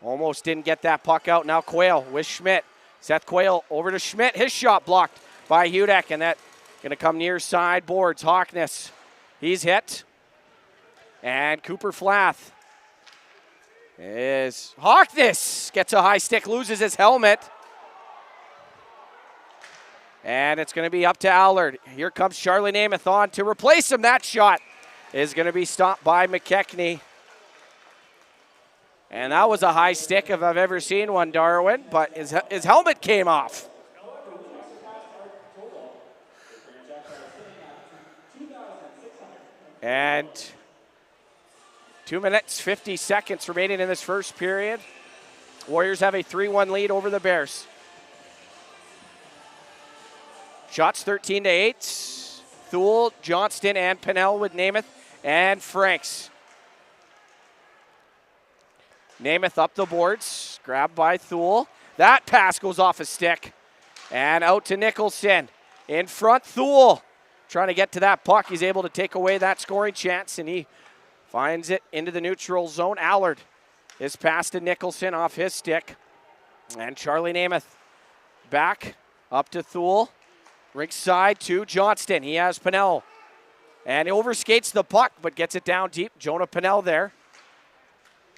Almost didn't get that puck out. Now Quayle with Schmidt. Seth Quayle over to Schmidt. His shot blocked by Hudek, and that going to come near side boards. Hawkness, he's hit. And Cooper Flath is Hawkness gets a high stick, loses his helmet. And it's going to be up to Allard. Here comes Charlie Namath on to replace him. That shot is going to be stopped by McKechnie. And that was a high stick if I've ever seen one, Darwin, but his helmet came off. And 2 minutes, 50 seconds remaining in this first period. Warriors have a 3-1 lead over the Bears. Shots 13-8. Thule, Johnston, and Pinnell with Namath and Franks. Namath up the boards, grabbed by Thule. That pass goes off a stick. And out to Nicholson. In front, Thule. Trying to get to that puck. He's able to take away that scoring chance, and he finds it into the neutral zone. Allard is passed to Nicholson off his stick. And Charlie Namath back up to Thule. Rink side to Johnston. He has Pinnell. And he overskates the puck, but gets it down deep. Jonah Pinnell there.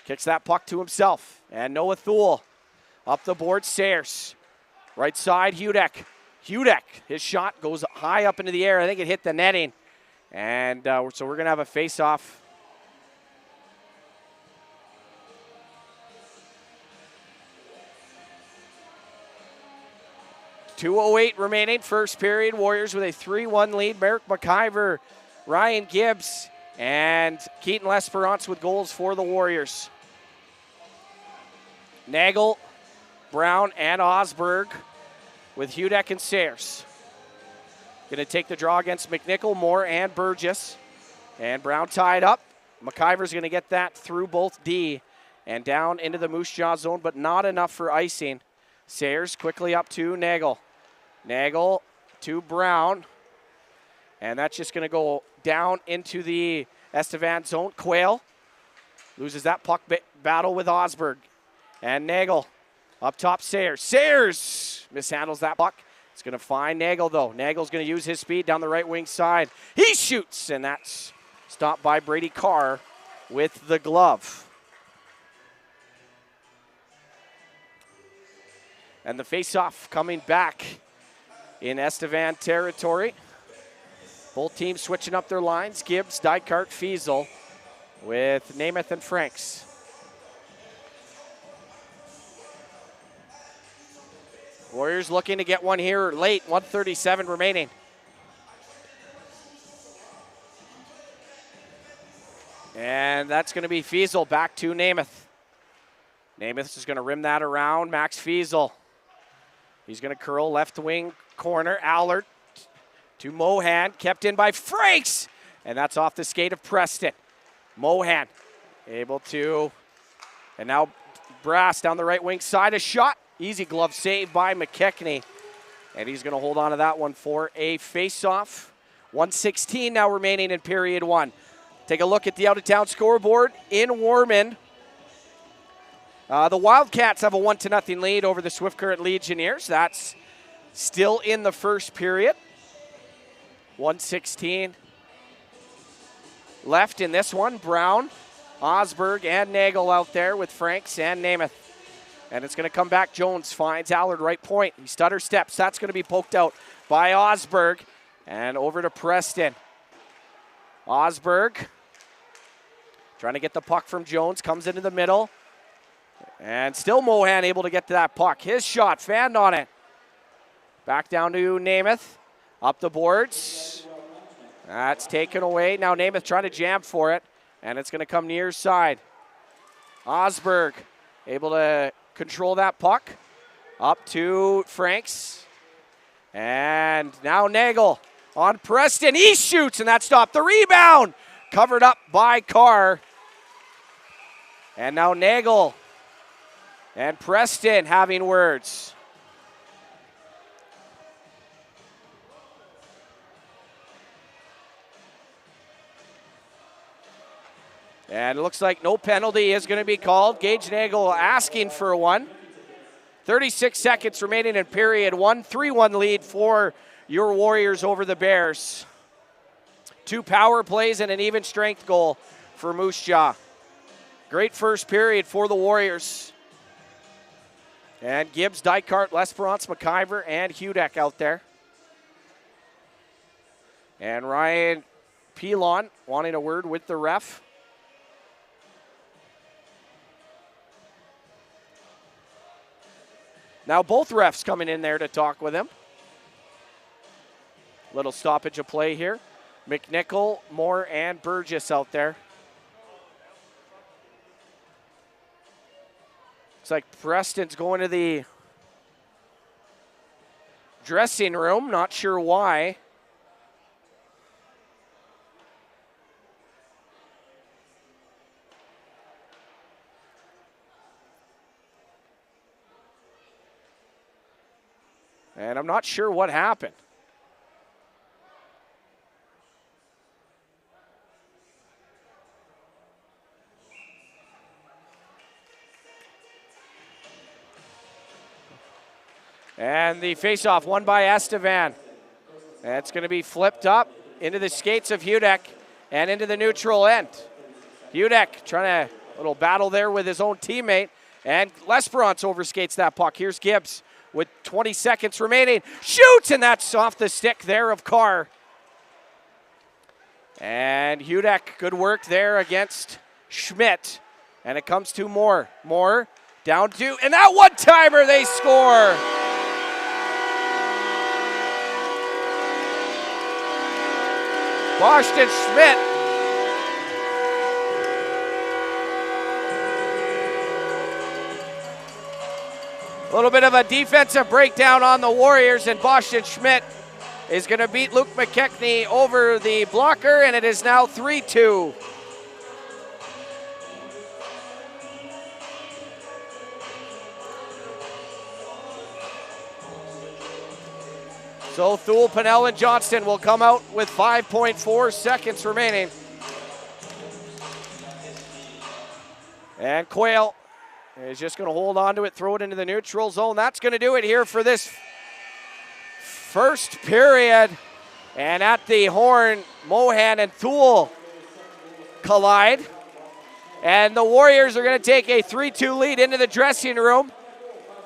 Kicks that puck to himself. And Noah Thule up the board. Sayers. Right side, Hudek. Hudek, his shot goes high up into the air. I think it hit the netting. And so we're going to have a face-off. .208 remaining, first period. Warriors with a 3-1 lead. Merrick McIver, Ryan Gibbs, and Keaton L'Esperance with goals for the Warriors. Nagel, Brown, and Osberg with Hudek and Sayers. Going to take the draw against McNichol, Moore, and Burgess. And Brown tied up. McIver's going to get that through both D and down into the Moose Jaw zone, but not enough for icing. Sayers quickly up to Nagel. Nagel to Brown. And that's just going to go down into the Estevan zone. Quayle loses that puck battle with Osberg. And Nagel up top, Sayers. Sayers mishandles that puck. It's going to find Nagel, though. Nagel's going to use his speed down the right wing side. He shoots, and that's stopped by Brady Carr with the glove. And the face-off coming back in Estevan territory. Both teams switching up their lines. Gibbs, Dykart, Fiesel with Namath and Franks. Warriors looking to get one here late, 1:37 remaining. And that's going to be Fiesel back to Namath. Namath is going to rim that around. Max Fiesel. He's going to curl left wing corner. Allard to Mohan, kept in by Franks. And that's off the skate of Preston. Mohan able to, and now Brass down the right wing side. A shot. Easy glove save by McKechnie. And he's going to hold on to that one for a face-off. 1:16 now remaining in period one. Take a look at the out-of-town scoreboard in Warman. The Wildcats have a 1-0 lead over the Swift Current Legionnaires. That's still in the first period. 1:16 left in this one. Brown, Osberg, and Nagel out there with Franks and Namath. And it's going to come back. Jones finds Allard right point. He stutter steps. That's going to be poked out by Osberg. And over to Preston. Osberg trying to get the puck from Jones. Comes into the middle. And still Mohan able to get to that puck. His shot fanned on it. Back down to Namath. Up the boards. That's taken away. Now Namath trying to jam for it. And it's going to come near side. Osberg able to control that puck. Up to Franks. And now Nagel on Preston. He shoots, and that stopped the rebound. Covered up by Carr. And now Nagel And Preston having words. And it looks like no penalty is going to be called. Gage Nagel asking for one. 36 seconds remaining in period one. 3-1 lead for your Warriors over the Bears. 2 power plays and an even strength goal for Moose Jaw. Great first period for the Warriors. And Gibbs, Dykart, Lesperance, McIver, and Hudek out there. And Ryan Pilon wanting a word with the ref. Now both refs coming in there to talk with him. Little stoppage of play here. McNichol, Moore, and Burgess out there. Looks like Preston's going to the dressing room. Not sure why. And I'm not sure what happened. And the faceoff won by Estevan. That's going to be flipped up into the skates of Hudek and into the neutral end. Hudek trying to little battle there with his own teammate. And Lesperance overskates that puck. Here's Gibbs with 20 seconds remaining. Shoots, and that's off the stick there of Carr. And Hudek, good work there against Schmidt. And it comes to Moore. Moore down to, and that one-timer, they score. Boston Schmidt. A little bit of a defensive breakdown on the Warriors, and Boston Schmidt is going to beat Luke McKechnie over the blocker, and it is now 3-2. So Thule, Pennell, and Johnston will come out with 5.4 seconds remaining. And Quayle is just going to hold on to it, throw it into the neutral zone. That's going to do it here for this first period. And at the horn, Mohan and Thule collide. And the Warriors are going to take a 3-2 lead into the dressing room.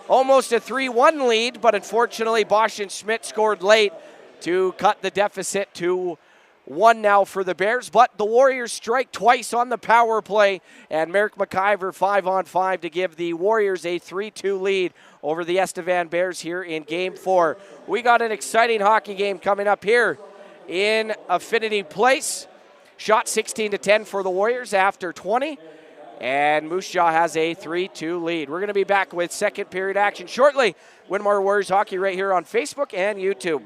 Almost a 3-1 lead, but unfortunately Boston Schmidt scored late to cut the deficit to 1 now for the Bears. But the Warriors strike twice on the power play, and Merrick McIver 5-on-5 to give the Warriors a 3-2 lead over the Estevan Bears here in Game 4. We got an exciting hockey game coming up here in Affinity Place. Shot 16-10 for the Warriors after 20. And Moose Jaw has a 3-2 lead. We're going to be back with second period action shortly. Winmar Warriors Hockey right here on Facebook and YouTube.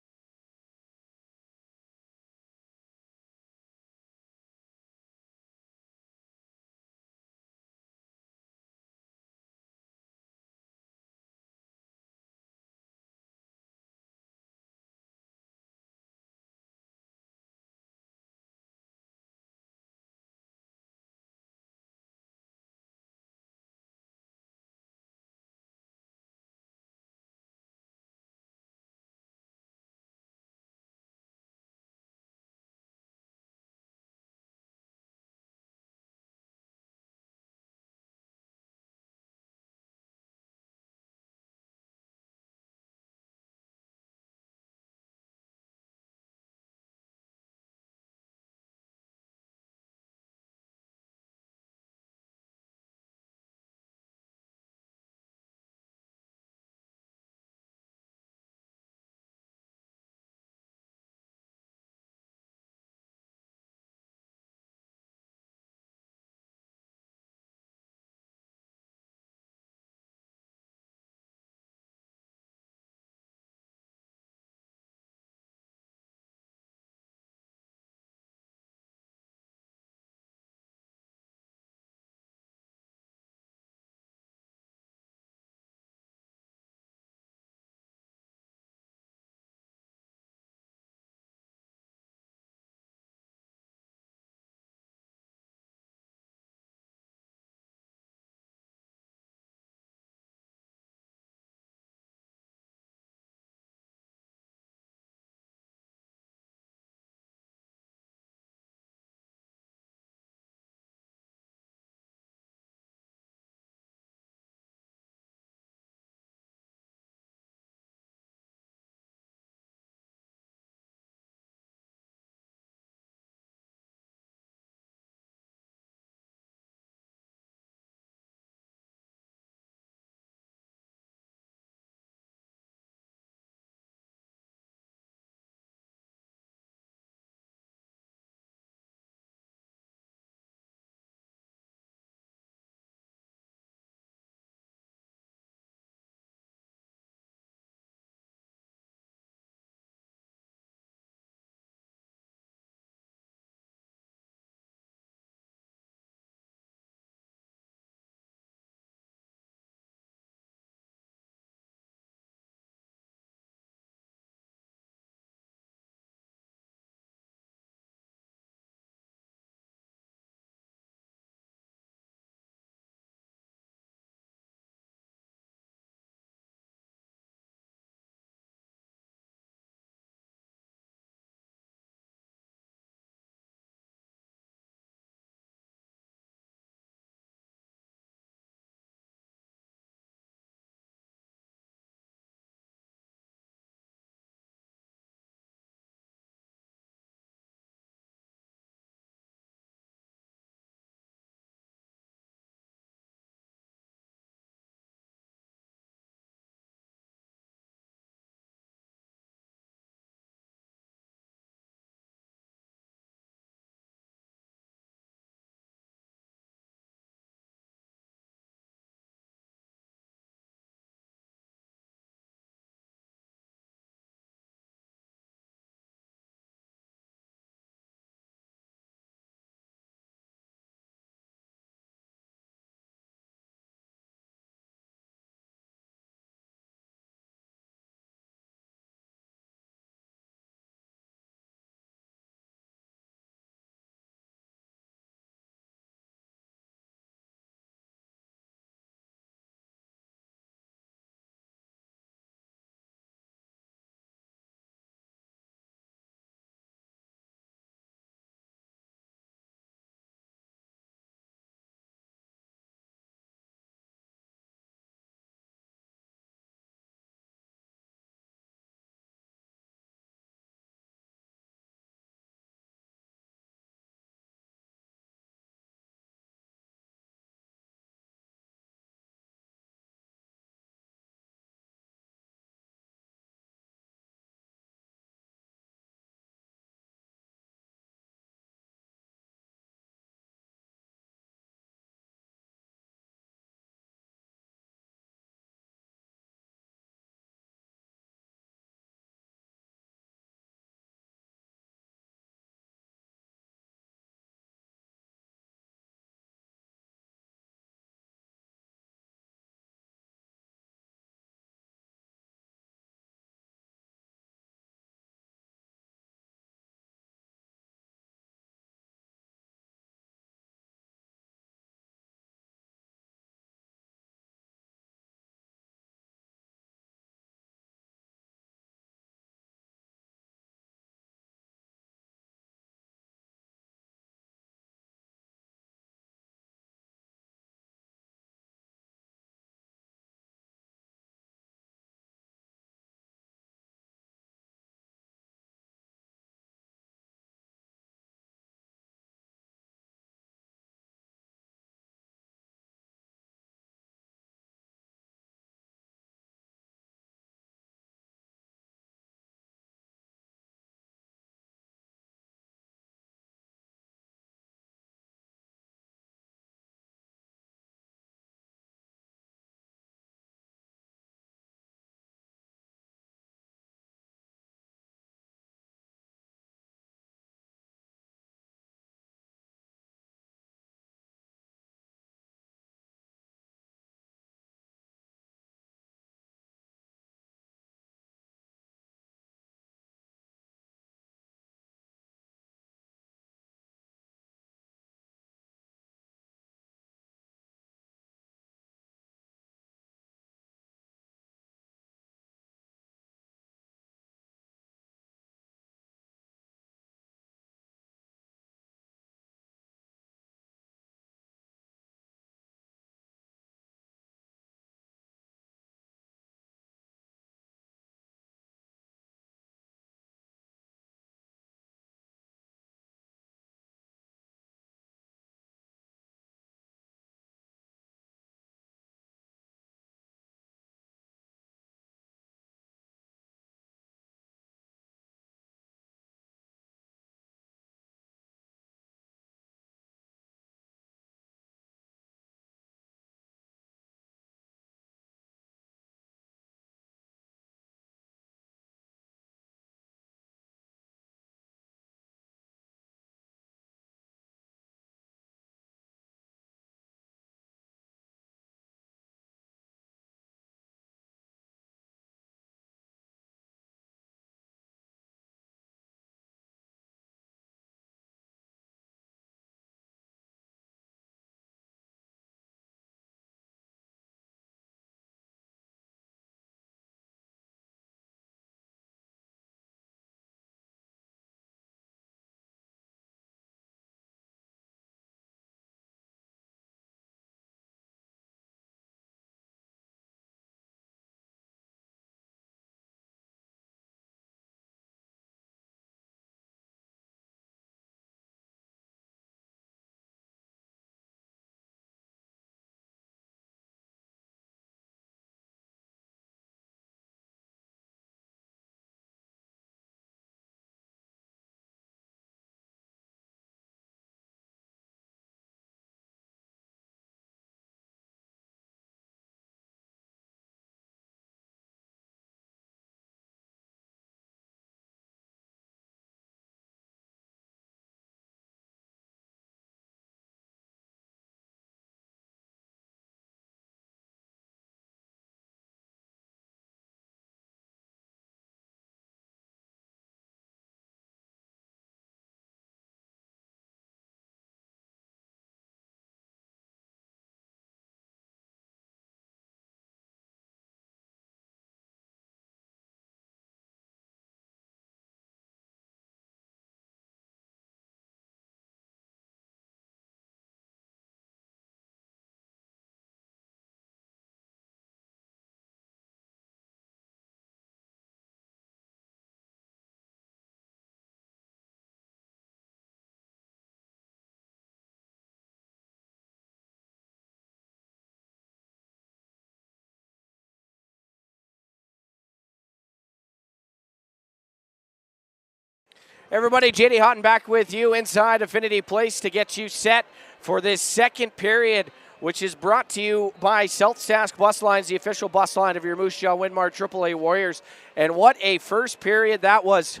Everybody, JD Houghton back with you inside Affinity Place to get you set for this second period, which is brought to you by South Sask Bus Lines, the official bus line of your Moose Jaw Winmar AAA Warriors. And what a first period that was,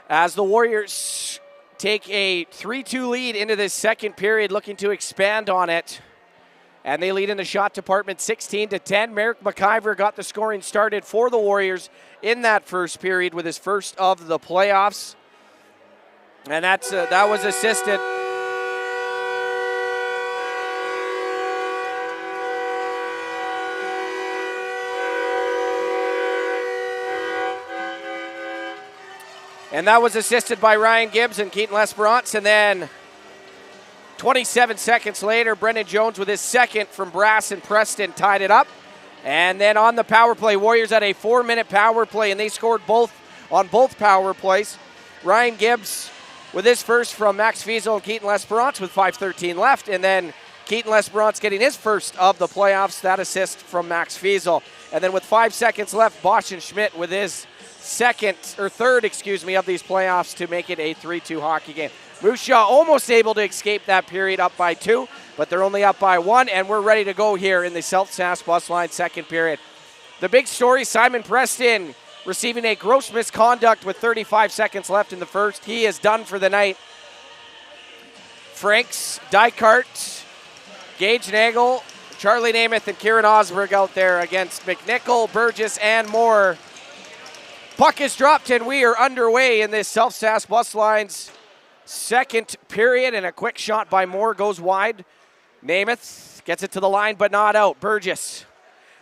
as the Warriors take a 3-2 lead into this second period, looking to expand on it. And they lead in the shot department 16-10. Merrick McIver got the scoring started for the Warriors in that first period with his first of the playoffs. And that was assisted. And that was assisted by Ryan Gibbs and Keaton Lesperance. And then 27 seconds later, Brendan Jones with his second from Brass and Preston tied it up. And then on the power play, Warriors had a 4-minute power play, and they scored on both power plays. Ryan Gibbs with his first from Max Fiesel and Keaton Lesperance with 5:13 left. And then Keaton Lesperance getting his first of the playoffs, that assist from Max Fiesel. And then with 5 seconds left, Boston Schmidt with his third of these playoffs to make it a 3-2 hockey game. Moose Jaw almost able to escape that period up by 2, but they're only up by 1, and we're ready to go here in the South Sask Bus Line second period. The big story, Simon Preston receiving a gross misconduct with 35 seconds left in the first. He is done for the night. Franks, Dykart, Gage Nagel, Charlie Namath, and Kieran Osberg out there against McNichol, Burgess, and Moore. Puck is dropped, and we are underway in this South Sask Bus Line's second period, and a quick shot by Moore goes wide. Namath gets it to the line, but not out. Burgess.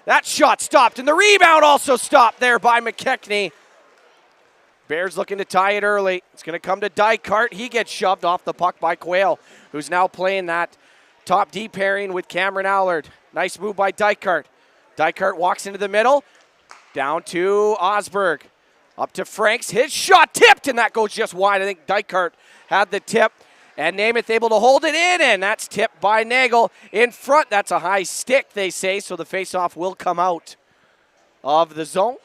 That shot stopped, and the rebound also stopped there by McKechnie. Bears looking to tie it early. It's going to come to Dykart. He gets shoved off the puck by Quayle, who's now playing that top D pairing with Cameron Allard. Nice move by Dykart. Dykart walks into the middle. Down to Osberg. Up to Franks. His shot tipped, and that goes just wide. I think Dykart had the tip, and Namath able to hold it in, and that's tipped by Nagel in front. That's a high stick, they say, so the faceoff will come out of the zone.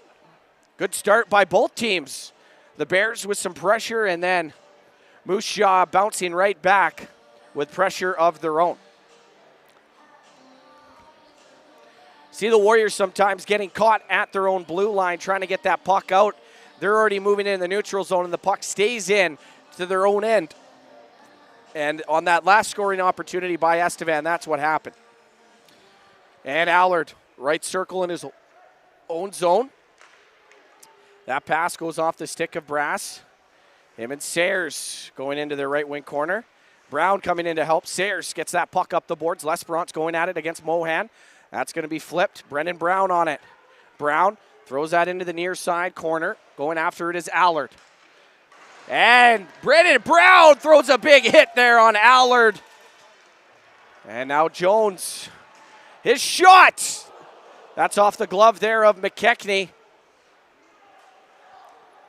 Good start by both teams. The Bears with some pressure, and then Moose Jaw bouncing right back with pressure of their own. See the Warriors sometimes getting caught at their own blue line, trying to get that puck out. They're already moving in the neutral zone, and the puck stays in to their own end. And on that last scoring opportunity by Estevan, that's what happened. And Allard, right circle in his own zone. That pass goes off the stick of Brass. Him and Sayers going into their right wing corner. Brown coming in to help. Sayers gets that puck up the boards. Lesperance going at it against Mohan. That's going to be flipped. Brendan Brown on it. Brown throws that into the near side corner. Going after it is Allard. And Brendan Brown throws a big hit there on Allard. And now Jones. His shot. That's off the glove there of McKechnie.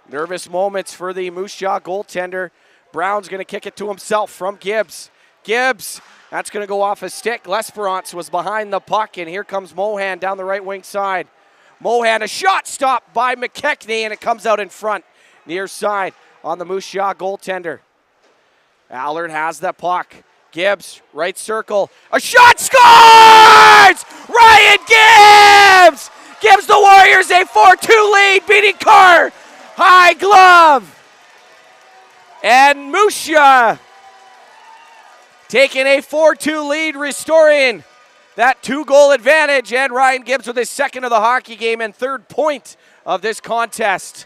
Nervous moments for the Moose Jaw goaltender. Brown's going to kick it to himself from Gibbs. Gibbs, that's going to go off a stick. Lesperance was behind the puck, and here comes Mohan down the right wing side. Mohan, a shot stopped by McKechnie, and it comes out in front, near side on the Moose Jaw goaltender. Allard has the puck. Gibbs, right circle. A shot scores! Ryan Gibbs! Gives the Warriors a 4-2 lead, beating Carr. High glove. And Moose Jaw taking a 4-2 lead, restoring that 2-goal advantage, and Ryan Gibbs with his second of the hockey game and third point of this contest.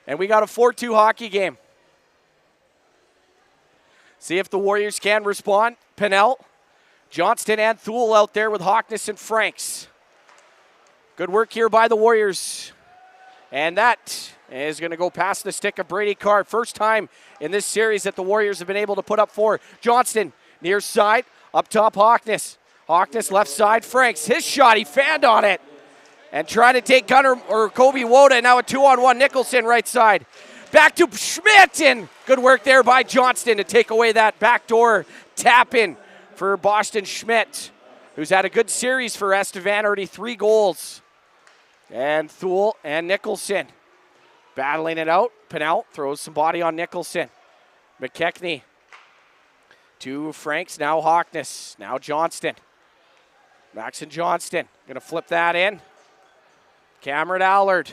And we got a 4-2 hockey game. See if the Warriors can respond. Pinnell, Johnston, and Thule out there with Hockness and Franks. Good work here by the Warriors. And that is going to go past the stick of Brady Carr. First time in this series that the Warriors have been able to put up 4. Johnston, near side, up top Hockness. Hockness left side, Franks. His shot, he fanned on it. And trying to take Gunnar or Kobe Woda. Now a 2-on-1 Nicholson right side. Back to Schmidt, and good work there by Johnston to take away that backdoor tap in for Boston Schmidt. who's had a good series for Estevan, already 3 goals. And Thule and Nicholson battling it out. Pinnell throws some body on Nicholson. McKechnie to Franks, now Hawkness, now Johnston. Maxon Johnston gonna flip that in. Cameron Allard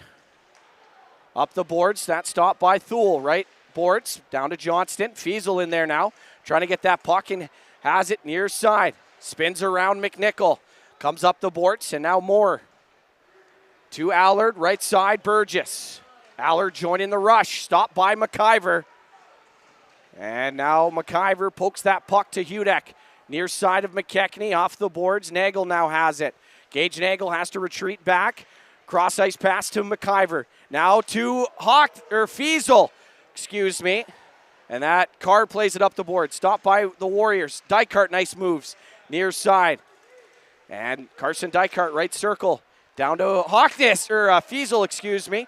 up the boards, that stopped by Thule, right boards, down to Johnston. Fiesel in there now, trying to get that puck and has it near side. Spins around McNichol, comes up the boards, and now Moore. To Allard, right side, Burgess. Allard joining the rush, stopped by McIver. And now McIver pokes that puck to Hudek. Near side of McKechnie, off the boards. Nagel now has it. Gage Nagel has to retreat back. Cross ice pass to McIver. Now to Fiesel, excuse me. And that Carr plays it up the board. Stopped by the Warriors. Dykart, nice moves. Near side. And Carson Dykart, right circle. Down to Fiesel, excuse me.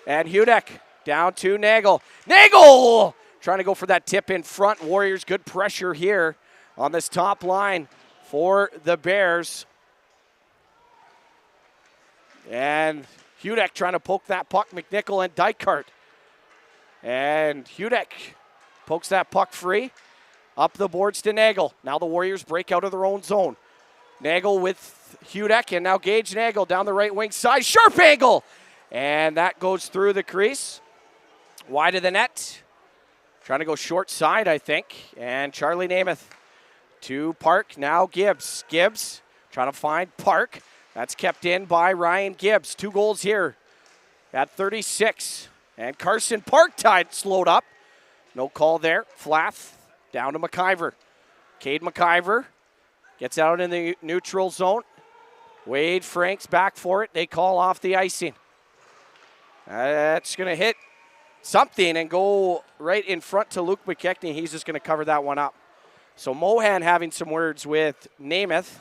And Hudek down to Nagel. Nagel! Trying to go for that tip in front. Warriors, good pressure here on this top line for the Bears. And Hudek trying to poke that puck. McNichol and Dykart. And Hudek pokes that puck free. Up the boards to Nagel. Now the Warriors break out of their own zone. Nagel with Hudek, and now Gage Nagel down the right wing side. Sharp angle! And that goes through the crease. Wide of the net. Trying to go short side, I think. And Charlie Namath to Park. Now Gibbs. Gibbs trying to find Park. That's kept in by Ryan Gibbs. 2 goals here at 36. And Carson Park slowed up. No call there. Flath down to McIver. Cade McIver gets out in the neutral zone. Wade Franks back for it. They call off the icing. That's going to hit something and go right in front to Luke McKechnie. He's just going to cover that one up. So Mohan having some words with Namath.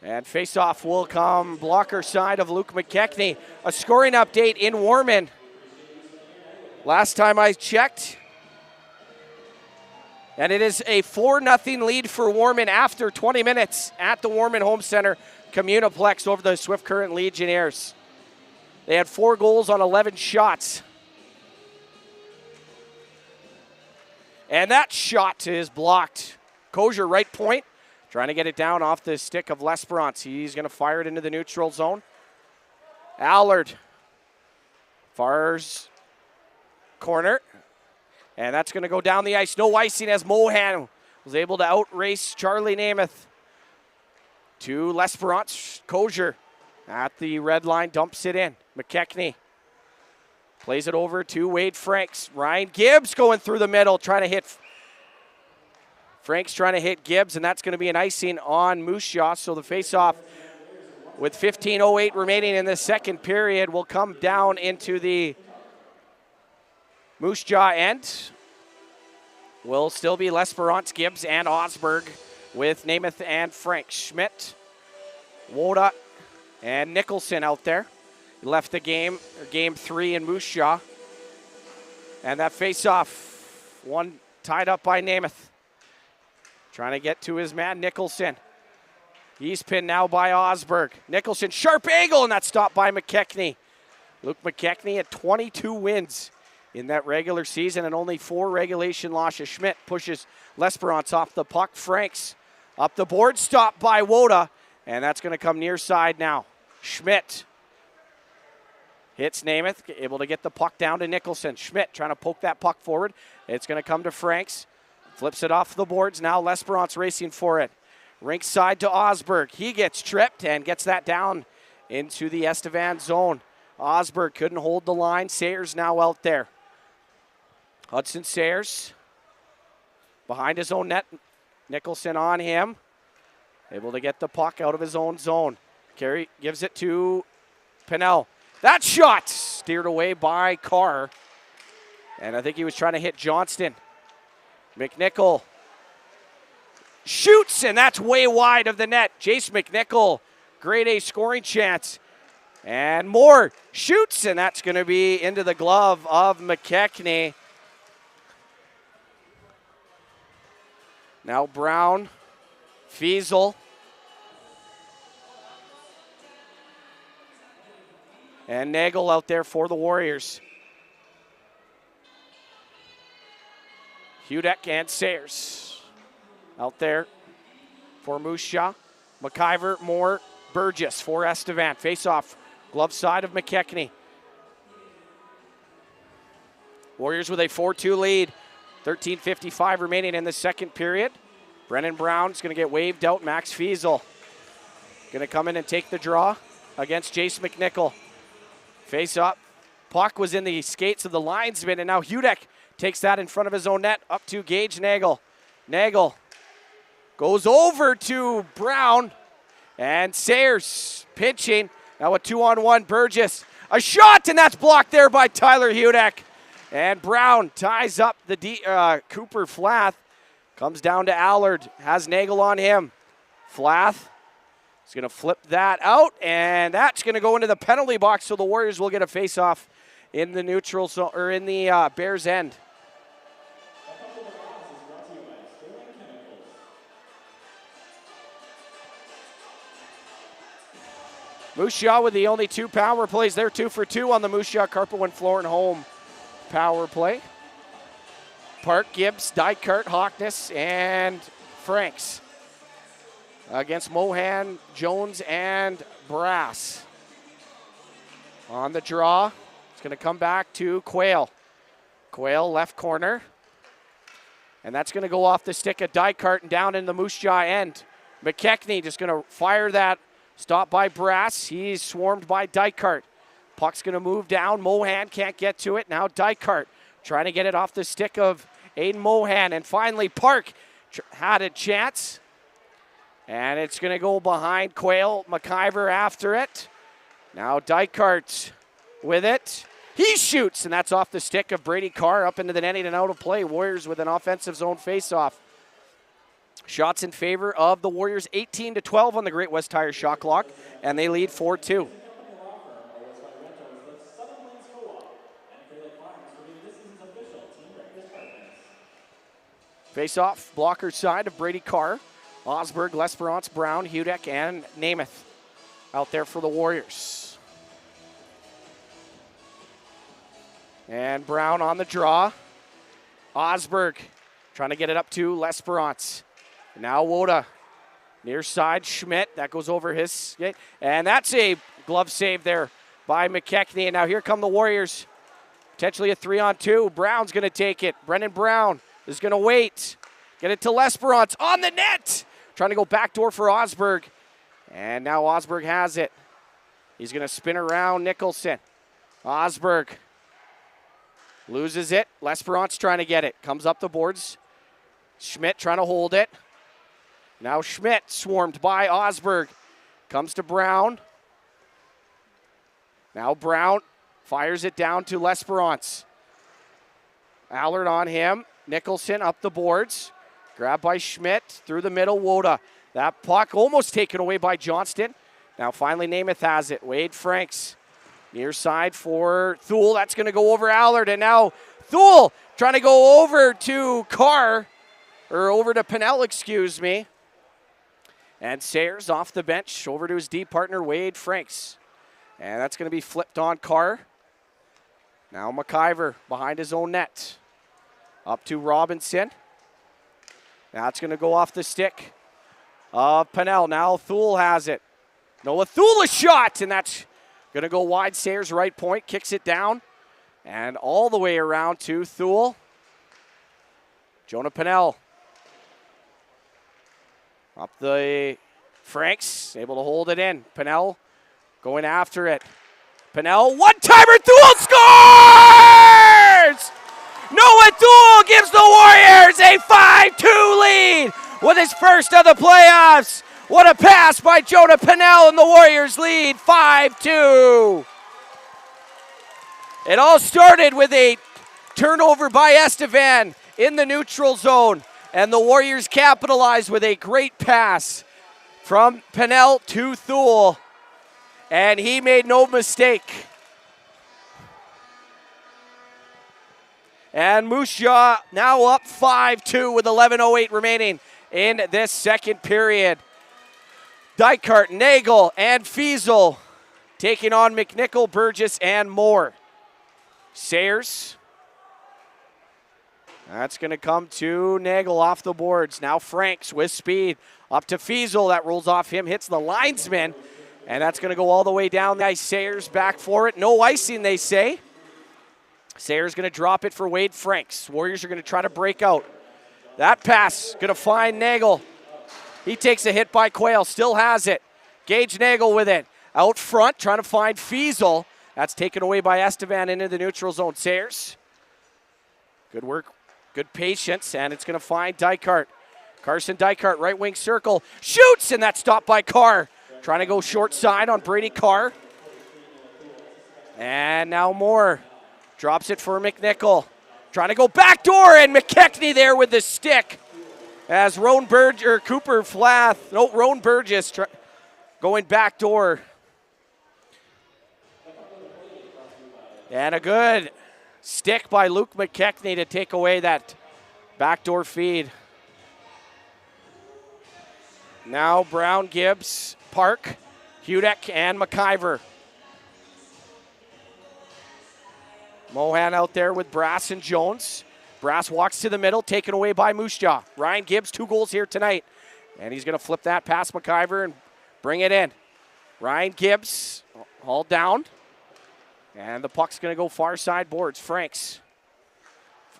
And face-off will come blocker side of Luke McKechnie. A scoring update in Warman. Last time I checked, and it is a 4-0 lead for Warman after 20 minutes at the Warman Home Center Communiplex over the Swift Current Legionnaires. They had 4 goals on 11 shots. And that shot is blocked. Kozier right point, trying to get it down off the stick of L'Esperance. He's going to fire it into the neutral zone. Allard fires corner. And that's going to go down the ice. No icing as Mohan was able to outrace Charlie Namath. To L'Esperance. Kozier at the red line, dumps it in. McKechnie plays it over to Wade Franks. Ryan Gibbs going through the middle, trying to hit. Franks trying to hit Gibbs, and that's going to be an icing on Moose Jaw. So the faceoff with 15:08 remaining in the second period will come down into the Moose Jaw end. Will still be L'Esperance, Gibbs, and Osberg with Namath and Frank. Schmidt, Woda, and Nicholson out there. He left the game 3 in Moose Jaw. And that face-off, one tied up by Namath. Trying to get to his man, Nicholson. He's pinned now by Osberg. Nicholson, sharp angle, and that's stopped by McKechnie. Luke McKechnie at 22 wins in that regular season and only 4 regulation losses. Schmidt pushes L'Esperance off the puck. Franks up the board, stopped by Woda, and that's going to come near side now. Schmidt hits Namath, able to get the puck down to Nicholson. Schmidt trying to poke that puck forward. It's going to come to Franks. Flips it off the boards. Now L'Esperance racing for it. Rink side to Osberg. He gets tripped and gets that down into the Estevan zone. Osberg couldn't hold the line. Sayers now out there. Hudson Sayers behind his own net. Nicholson on him. Able to get the puck out of his own zone. Carey gives it to Pinnell. That shot steered away by Carr. And I think he was trying to hit Johnston. McNichol shoots, and that's way wide of the net. Jace McNichol, grade A scoring chance. And Moore shoots, and that's going to be into the glove of McKechnie. Now Brown, Fiesel. And Nagel out there for the Warriors. Hudek and Sayers out there for Moose Jaw. McIver, Moore, Burgess for Estevan. Face off, glove side of McKechnie. Warriors with a 4-2 lead. 13:55 remaining in the second period. Brennan Brown's going to get waved out. Max Fiesel going to come in and take the draw against Jace McNichol. Face up. Puck was in the skates of the linesman, and now Hudek takes that in front of his own net up to Gage Nagel. Nagel goes over to Brown, and Sayers pitching. Now a 2-on-1 Burgess. A shot, and that's blocked there by Tyler Hudek. And Brown ties up the Cooper Flath. Comes down to Allard, has Nagel on him. Flath is going to flip that out, and that's going to go into the penalty box, so the Warriors will get a face-off in the neutral zone, or in the Bears' end. Moose Jaw with the only 2 power plays. They're 2 for 2 on the Moose Jaw Carpet Floor and Home power play. Park, Gibbs, Dykert, Hockness, and Franks against Mohan, Jones, and Brass. On the draw, it's going to come back to Quayle. Quayle, left corner. And that's going to go off the stick of Dykert and down in the Moose Jaw end. McKechnie just going to fire that. Stopped by Brass. He's swarmed by Dykert. Puck's going to move down. Mohan can't get to it. Now Dykert trying to get it off the stick of Aiden Mohan. And finally Park had a chance. And it's going to go behind Quayle. McIver after it. Now Dykert with it. He shoots, and that's off the stick of Brady Carr up into the netting and out of play. Warriors with an offensive zone faceoff. Shots in favor of the Warriors, 18-12 on the Great West Tire shot clock, and they lead 4-2. Face-off, blocker side of Brady Carr. Osberg, Lesperance, Brown, Hudek, and Namath out there for the Warriors. And Brown on the draw. Osberg trying to get it up to Lesperance. Now Woda, near side, Schmidt, that goes over his skate. And that's a glove save there by McKechnie. And now here come the Warriors. Potentially a 3-on-2. Brown's going to take it. Brendan Brown is going to wait. Get it to Lesperance on the net. Trying to go backdoor for Osberg. And now Osberg has it. He's going to spin around Nicholson. Osberg loses it. Lesperance trying to get it. Comes up the boards. Schmidt trying to hold it. Now Schmidt swarmed by Osberg. Comes to Brown. Now Brown fires it down to Lesperance. Allard on him. Nicholson up the boards. Grabbed by Schmidt through the middle. Woda. That puck almost taken away by Johnston. Now finally Namath has it. Wade Franks. Near side for Thule. That's going to go over Allard. And now Thule trying to go over to Carr. Or over to Pinnell, excuse me. And Sayers off the bench over to his D partner, Wade Franks. And that's going to be flipped on Carr. Now McIver behind his own net. Up to Robinson. Now it's going to go off the stick of Pinnell. Now Thule has it. Noah Thule a shot, and that's going to go wide. Sayers right point, kicks it down. And all the way around to Thule. Jonah Pinnell. Up the Franks, able to hold it in. Pinnell going after it. Pinnell, one-timer, Thule scores! Noah Thule gives the Warriors a 5-2 lead with his first of the playoffs. What a pass by Jonah Pinnell, and the Warriors lead 5-2. It all started with a turnover by Estevan in the neutral zone. And the Warriors capitalized with a great pass from Pinnell to Thule. And he made no mistake. And Moose Jaw now up 5-2 with 11:08 remaining in this second period. Dykart, Nagel, and Fiesel taking on McNichol, Burgess, and Moore. Sayers. That's going to come to Nagel off the boards. Now Franks with speed. Up to Fiesel. That rolls off him, hits the linesman. And that's going to go all the way down the ice. Sayers back for it. No icing, they say. Sayers going to drop it for Wade Franks. Warriors are going to try to break out. That pass going to find Nagel. He takes a hit by Quayle. Still has it. Gage Nagel with it. Out front, trying to find Fiesel. That's taken away by Estevan into the neutral zone. Sayers. Good work. Good patience, and it's going to find Dykart. Carson Dykart, right wing circle, shoots, and that's stopped by Carr. Trying to go short side on Brady Carr. And now Moore drops it for McNichol. Trying to go backdoor, and McKechnie there with the stick. As Roan Burgess going backdoor. And a good stick by Luke McKechnie to take away that backdoor feed. Now Brown, Gibbs, Park, Hudek, and McIver. Mohan out there with Brass and Jones. Brass walks to the middle, taken away by Moose Jaw. Ryan Gibbs, 2 goals here tonight. And he's going to flip that past McIver and bring it in. Ryan Gibbs, all down. And the puck's going to go far side boards. Franks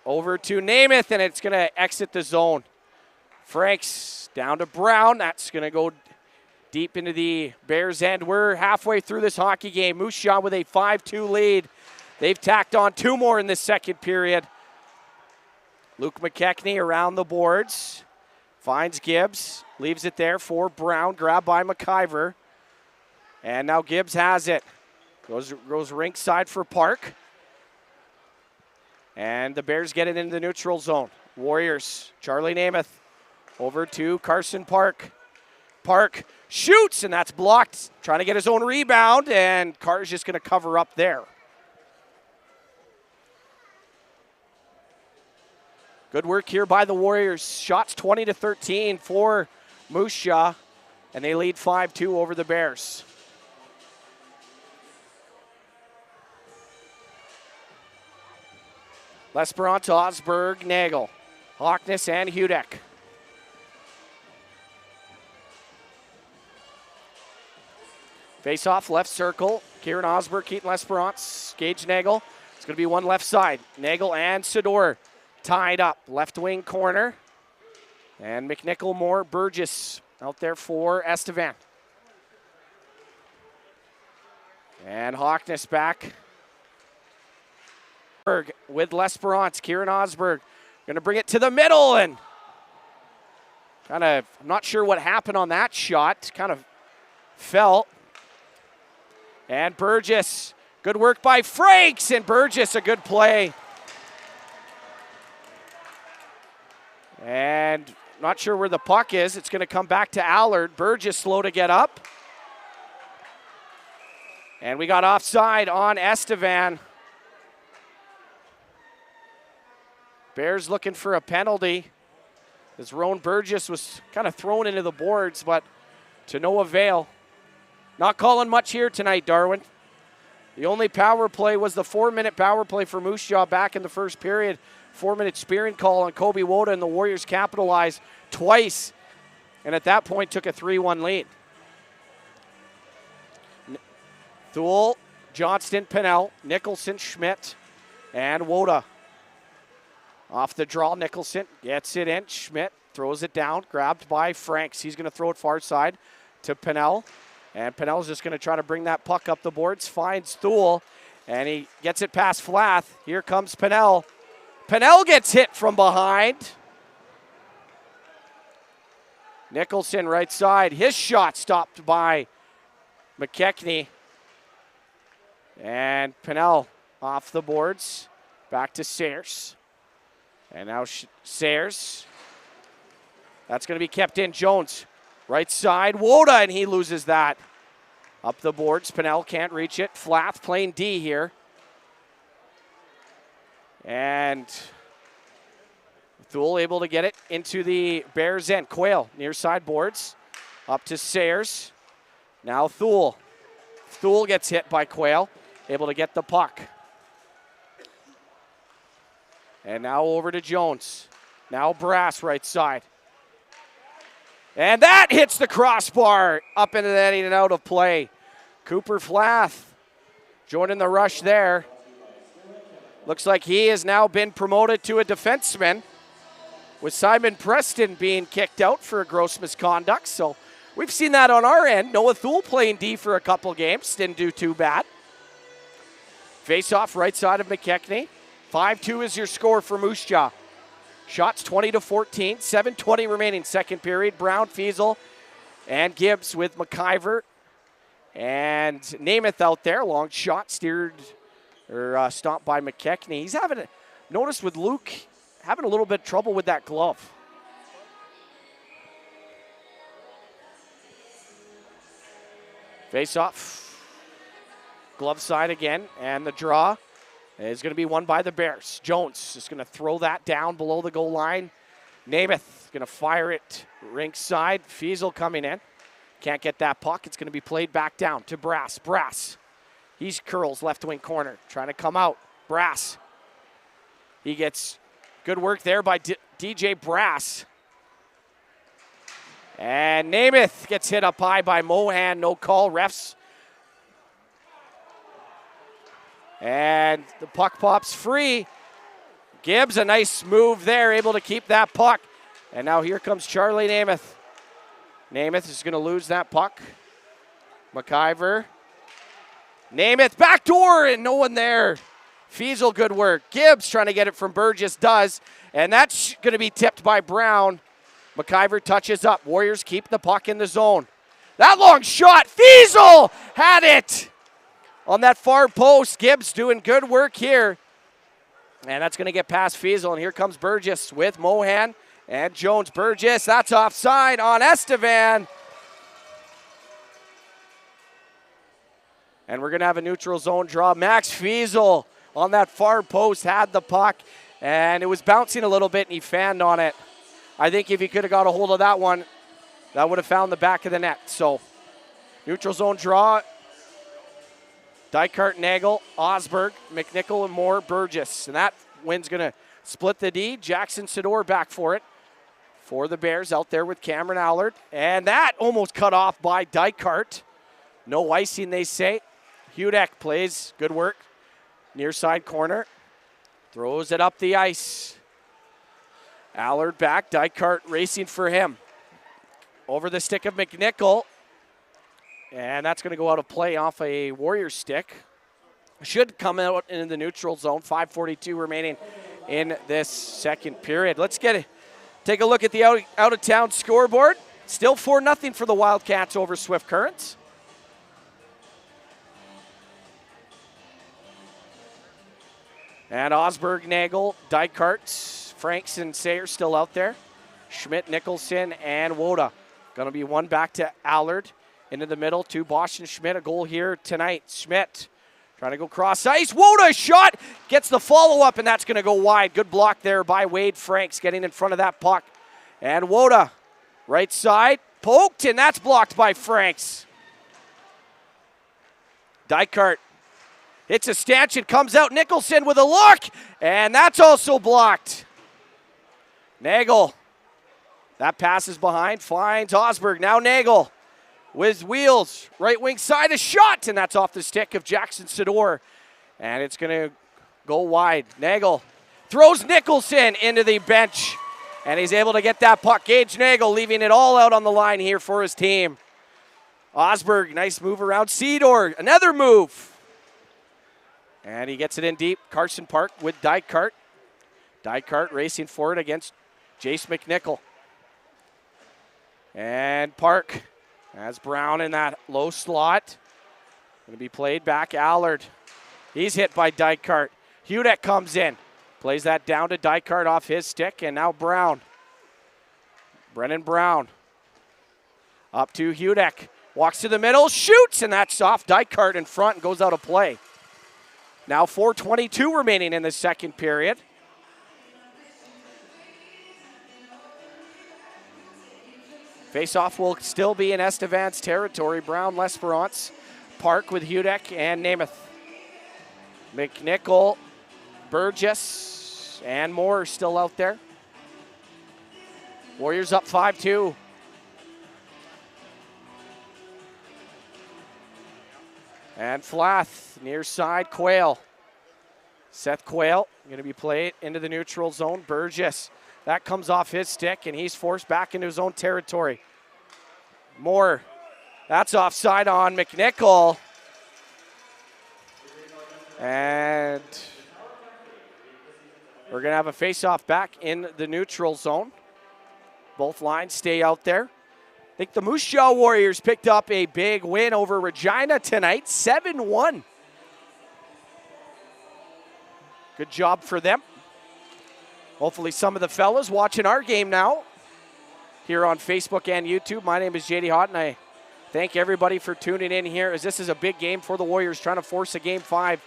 over to Namath, and it's going to exit the zone. Franks down to Brown. That's going to go deep into the Bears' end. We're halfway through this hockey game. Moose Jaw with a 5-2 lead. They've tacked on 2 more in this second period. Luke McKechnie around the boards. Finds Gibbs. Leaves it there for Brown. Grabbed by McIver. And now Gibbs has it. Goes rink side for Park. And the Bears get it into the neutral zone. Warriors, Charlie Namath over to Carson Park. Park shoots, and that's blocked. Trying to get his own rebound, and Carr's just going to cover up there. Good work here by the Warriors. Shots 20-13 for Moose Jaw, and they lead 5-2 over the Bears. L'Esperance, Osberg, Nagel, Hockness, and Hudek. Face off, left circle. Kieran Osberg, Keaton L'Esperance, Gage Nagel. It's going to be one left side. Nagel and Sador tied up. Left wing corner. And McNichol, Moore, Burgess out there for Estevan. And Hockness back. With L'Esperance, Kieran Osberg going to bring it to the middle, and I'm not sure what happened on that shot. Kind of fell. And Burgess, good work by Franks, and Burgess, a good play. And not sure where the puck is. It's going to come back to Allard. Burgess slow to get up. And we got offside on Estevan. Bears looking for a penalty as Roan Burgess was kind of thrown into the boards, but to no avail. Not calling much here tonight, Darwin. The only power play was the 4-minute power play for Moose Jaw back in the first period. 4-minute spearing call on Kobe Woda, and the Warriors capitalized twice, and at that point took a 3-1 lead. Thule, Johnston, Pinnell, Nicholson, Schmidt, and Woda. Off the draw, Nicholson gets it in. Schmidt throws it down, grabbed by Franks. He's going to throw it far side to Pinnell. And Pinnell's just going to try to bring that puck up the boards. Finds Thule, and he gets it past Flath. Here comes Pinnell. Pinnell gets hit from behind. Nicholson right side. His shot stopped by McKechnie. And Pinnell off the boards. Back to Sayers. And now Sayers. That's going to be kept in. Jones, right side. Woda, and he loses that. Up the boards. Pinnell can't reach it. Flath playing D here. And Thule able to get it into the Bears' end. Quayle near side boards. Up to Sayers. Now Thule. Thule gets hit by Quayle. Able to get the puck. And now over to Jones. Now Brass right side. And that hits the crossbar. Up into the netting and out of play. Cooper Flath joining the rush there. Looks like he has now been promoted to a defenseman, with Simon Preston being kicked out for a gross misconduct. So we've seen that on our end. Noah Thule playing D for a couple games. Didn't do too bad. Face-off right side of McKechnie. 5-2 is your score for Moose Jaw. Shots 20-14. 7:20 remaining second period. Brown, Fiesel, and Gibbs with McIver. And Namath out there. Long shot steered or stopped by McKechnie. He's noticed with Luke having a little bit of trouble with that glove. Face off. Glove side again, and the draw is going to be won by the Bears. Jones is going to throw that down below the goal line. Namath going to fire it rink side. Fiesel coming in. Can't get that puck. It's going to be played back down to Brass. Brass. He's curls left wing corner, trying to come out. Brass. He gets good work there by DJ Brass. And Namath gets hit up high by Mohan. No call. Refs. And the puck pops free. Gibbs, a nice move there, able to keep that puck. And now here comes Charlie Namath. Namath is going to lose that puck. McIver. Namath, backdoor, and no one there. Fiesel, good work. Gibbs trying to get it from Burgess, does. And that's going to be tipped by Brown. McIver touches up. Warriors keep the puck in the zone. That long shot, Fiesel had it on that far post. Gibbs doing good work here. And that's going to get past Fiesel. And here comes Burgess with Mohan and Jones. Burgess, that's offside on Estevan. And we're going to have a neutral zone draw. Max Fiesel on that far post had the puck. And it was bouncing a little bit, and he fanned on it. I think if he could have got a hold of that one, that would have found the back of the net. So, neutral zone draw. Dykart, Nagel, Osberg, McNichol, and Moore, Burgess. And that win's going to split the D. Jackson Sador back for it. For the Bears out there with Cameron Allard. And that almost cut off by Dykart. No icing, they say. Hudek plays. Good work. Near side corner. Throws it up the ice. Allard back. Dykart racing for him. Over the stick of McNichol. And that's going to go out of play off a Warriors stick. Should come out in the neutral zone. 5:42 remaining in this second period. Let's take a look at the out-of-town scoreboard. Still 4-0 for the Wildcats over Swift Currents. And Osberg, Nagel, Dykart, Franks, and Sayer still out there. Schmidt, Nicholson, and Woda. Going to be one back to Allard. Into the middle to Bosch and Schmidt. A goal here tonight. Schmidt trying to go cross ice. Woda shot. Gets the follow-up, and that's going to go wide. Good block there by Wade Franks getting in front of that puck. And Woda, right side, poked, and that's blocked by Franks. Dykart hits a stanchion, comes out. Nicholson with a look, and that's also blocked. Nagel, that passes behind, finds Osberg. Now Nagel with wheels, right wing side, a shot, and that's off the stick of Jackson Sador. And it's going to go wide. Nagel throws Nicholson into the bench, and he's able to get that puck. Gage Nagel leaving it all out on the line here for his team. Osberg, nice move around Cedar, another move. And he gets it in deep. Carson Park with Dykart. Dykart racing forward against Jace McNichol. And Park has Brown in that low slot. Going to be played back. Allard. He's hit by Dykart. Hudek comes in. Plays that down to Dykart off his stick. And now Brown. Brennan Brown. Up to Hudek. Walks to the middle. Shoots. And that's off Dykart in front and goes out of play. Now 4:22 remaining in the second period. Face-off will still be in Estevan's territory. Brown, L'Esperance, Park with Hudek and Namath. McNichol, Burgess, and Moore still out there. Warriors up 5-2. And Flath, near side, Quayle. Seth Quayle going to be played into the neutral zone. Burgess, that comes off his stick, and he's forced back into his own territory. Moore, that's offside on McNichol. And we're going to have a face-off back in the neutral zone. Both lines stay out there. I think the Moose Jaw Warriors picked up a big win over Regina tonight, 7-1. Good job for them. Hopefully some of the fellas watching our game now here on Facebook and YouTube. My name is JD Hott, and I thank everybody for tuning in here, as this is a big game for the Warriors, trying to force a Game 5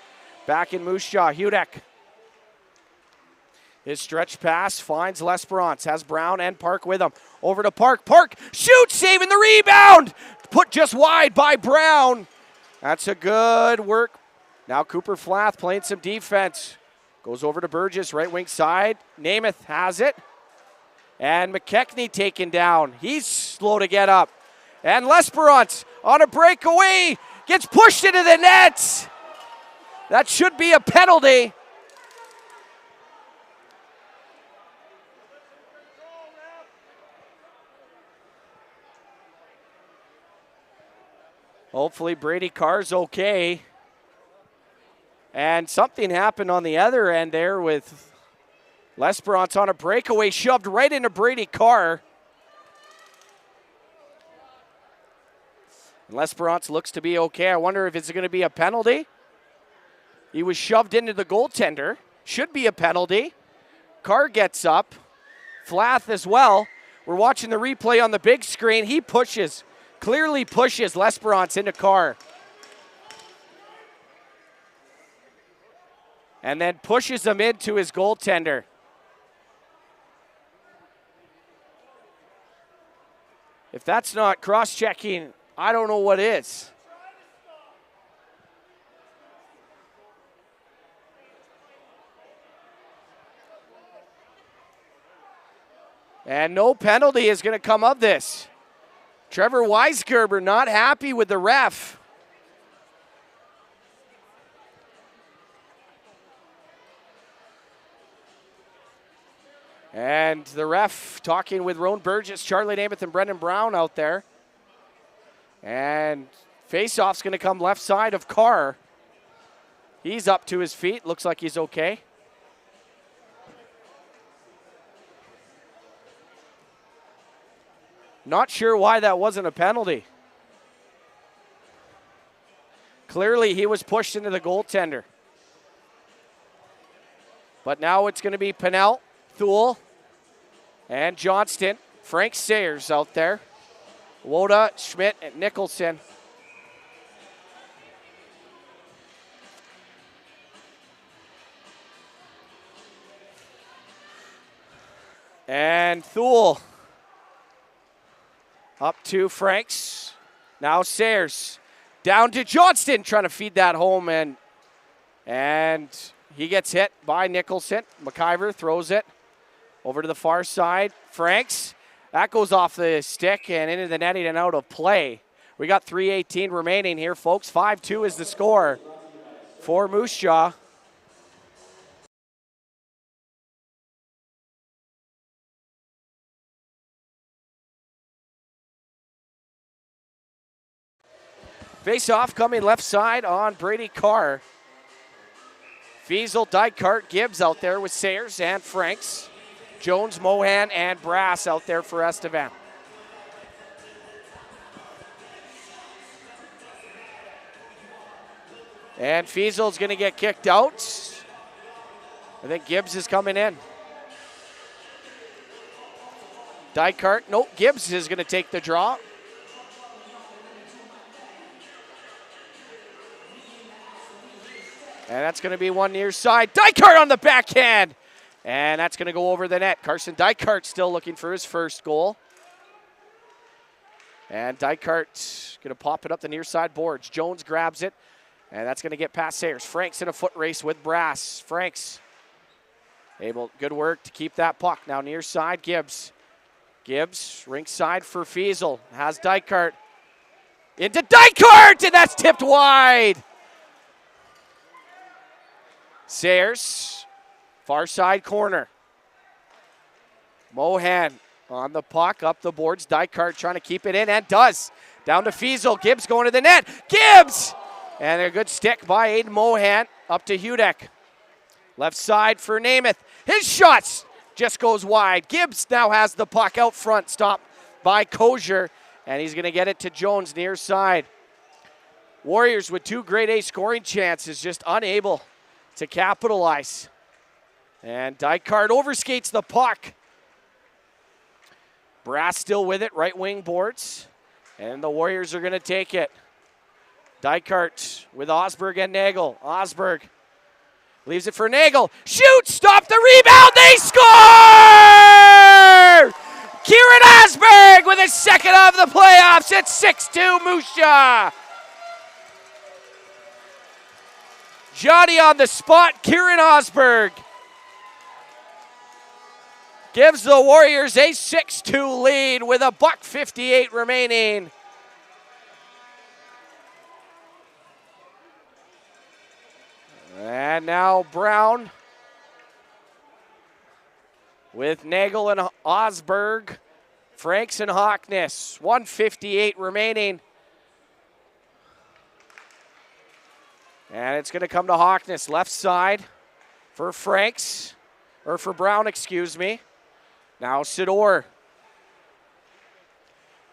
back in Moose Jaw. Hudek. His stretch pass finds L'Esperance, has Brown and Park with him. Over to Park. Park shoots, saving the rebound. Put just wide by Brown. That's a good work. Now Cooper Flath playing some defense. Goes over to Burgess, right wing side. Namath has it. And McKechnie taken down. He's slow to get up. And L'Esperance on a breakaway. Gets pushed into the net. That should be a penalty. Hopefully Brady Carr's okay. And something happened on the other end there with L'Esperance on a breakaway, shoved right into Brady Carr. And L'Esperance looks to be okay. I wonder if it's going to be a penalty. He was shoved into the goaltender. Should be a penalty. Carr gets up. Flath as well. We're watching the replay on the big screen. He pushes. Clearly pushes L'Esperance into Carr. And then pushes him into his goaltender. If that's not cross-checking, I don't know what is. And no penalty is going to come of this. Trevor Weisgerber not happy with the ref. And the ref talking with Roan Burgess, Charlie Namath, and Brendan Brown out there. And face-off's going to come left side of Carr. He's up to his feet. Looks like he's okay. Not sure why that wasn't a penalty. Clearly he was pushed into the goaltender. But now it's going to be Pennell, Thule, and Johnston. Frank Sayers out there. Woda, Schmidt, and Nicholson. And Thule. Up to Franks. Now Sayers. Down to Johnston, trying to feed that home, and he gets hit by Nicholson. McIver throws it over to the far side. Franks. That goes off the stick and into the netting and out of play. We got 3:18 remaining here, folks. 5-2 is the score for Moose Jaw. Face-off coming left side on Brady Carr. Fiesel, Dykart, Gibbs out there with Sayers and Franks. Jones, Mohan, and Brass out there for Estevan. And Fiesel's going to get kicked out. I think Gibbs is coming in. Dykart, nope, Gibbs is going to take the draw. And that's going to be one near side. Dykart on the backhand. And that's going to go over the net. Carson Dykart still looking for his first goal. And Dykart going to pop it up the near side boards. Jones grabs it, and that's going to get past Sayers. Franks in a foot race with Brass. Franks good work to keep that puck. Now near side, Gibbs. Gibbs, rink side for Fiesel. Has Dykart. Into Dykart, and that's tipped wide. Sayers, far side corner. Mohan on the puck, up the boards. Dykart trying to keep it in, and does. Down to Fiesel. Gibbs going to the net. Gibbs! And a good stick by Aiden Mohan up to Hudek. Left side for Namath. His shots just goes wide. Gibbs now has the puck out front, stopped by Kosier, and he's going to get it to Jones near side. Warriors with 2 grade A scoring chances, just unable to capitalize. And Dykart overskates the puck. Brass still with it, right wing boards. And the Warriors are going to take it. Dykart with Osberg and Nagel. Osberg leaves it for Nagel. Shoot! Stop the rebound! They score! Kieran Osberg with his second of the playoffs. It's 6-2 Musha. Johnny on the spot. Kieran Osberg gives the Warriors a 6-2 lead with a $1:58 remaining. And now Brown with Nagel and Osberg, Franks and Hockness. 1:58 remaining. And it's going to come to Hockness, left side for Franks, or for Brown, excuse me. Now Sidor.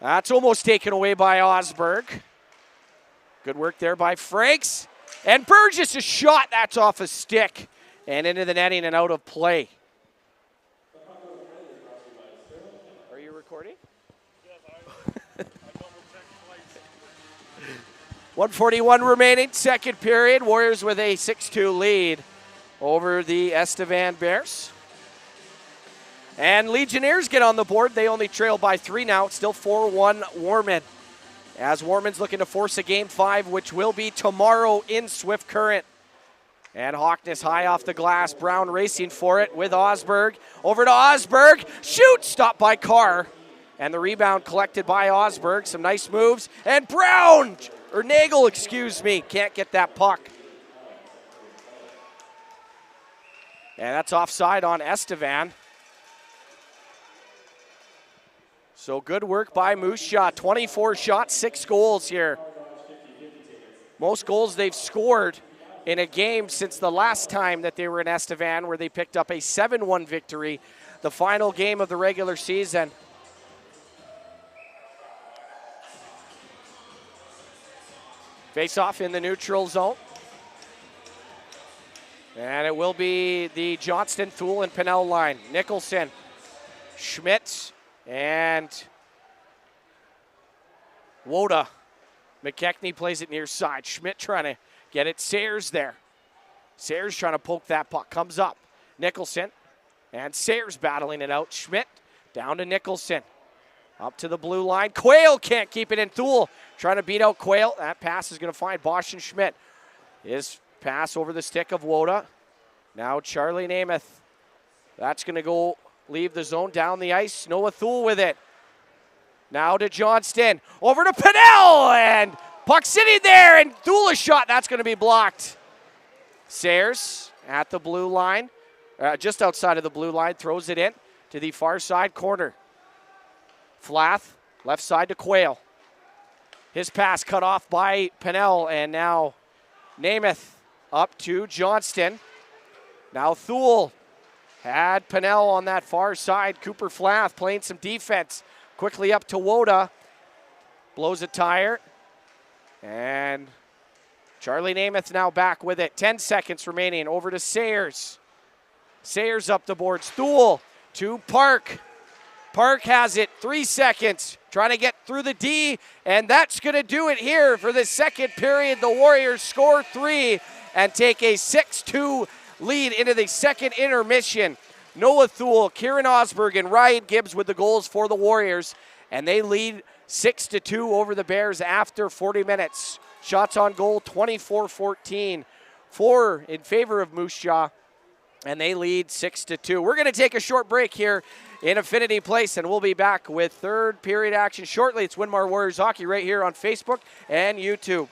That's almost taken away by Osberg. Good work there by Franks. And Burgess' shot, that's off a stick and into the netting and out of play. Are you recording? 1:41 remaining, second period. Warriors with a 6-2 lead over the Estevan Bears. And Legionnaires get on the board. They only trail by 3 now. It's still 4-1 Warman. As Warman's looking to force a Game 5, which will be tomorrow in Swift Current. And Hockness high off the glass. Brown racing for it with Osberg. Over to Osberg. Shoot! Stopped by Carr. And the rebound collected by Osberg. Some nice moves. And Brown, or Nagel, excuse me, can't get that puck. And that's offside on Estevan. So good work by Musha. 24 shots, 6 goals here. Most goals they've scored in a game since the last time that they were in Estevan, where they picked up a 7-1 victory, the final game of the regular season. Face off in the neutral zone. And it will be the Johnston, Thule, and Pinnell line. Nicholson, Schmidt, and Woda. McKechnie plays it near side. Schmidt trying to get it. Sayers there. Sayers trying to poke that puck. Comes up. Nicholson. And Sayers battling it out. Schmidt down to Nicholson. Up to the blue line. Quayle can't keep it in. Thule trying to beat out Quayle. That pass is going to find Bosch and Schmidt. His pass over the stick of Woda. Now Charlie Namath. That's going to go leave the zone down the ice. Noah Thule with it. Now to Johnston. Over to Pinnell. And puck sitting there. And Thule's shot. That's going to be blocked. Sayers at the blue line. Just outside of the blue line. Throws it in to the far side corner. Flath. Left side to Quayle. His pass cut off by Pinnell. And now Namath up to Johnston. Now Thule had Pinnell on that far side. Cooper Flath playing some defense. Quickly up to Woda. Blows a tire. And Charlie Namath now back with it. 10 seconds remaining. Over to Sayers. Sayers up the boards. Thule to Park. Park has it. 3 seconds. Trying to get through the D. And that's going to do it here for the second period. The Warriors score 3 and take a 6-2 lead into the second intermission. Noah Thule, Kieran Osberg, and Ryan Gibbs with the goals for the Warriors. And they lead 6-2 over the Bears after 40 minutes. Shots on goal, 24-14. 4 in favor of Moose Jaw, and they lead 6-2. We're going to take a short break here in Affinity Place, and we'll be back with third period action shortly. It's Winmar Warriors Hockey right here on Facebook and YouTube.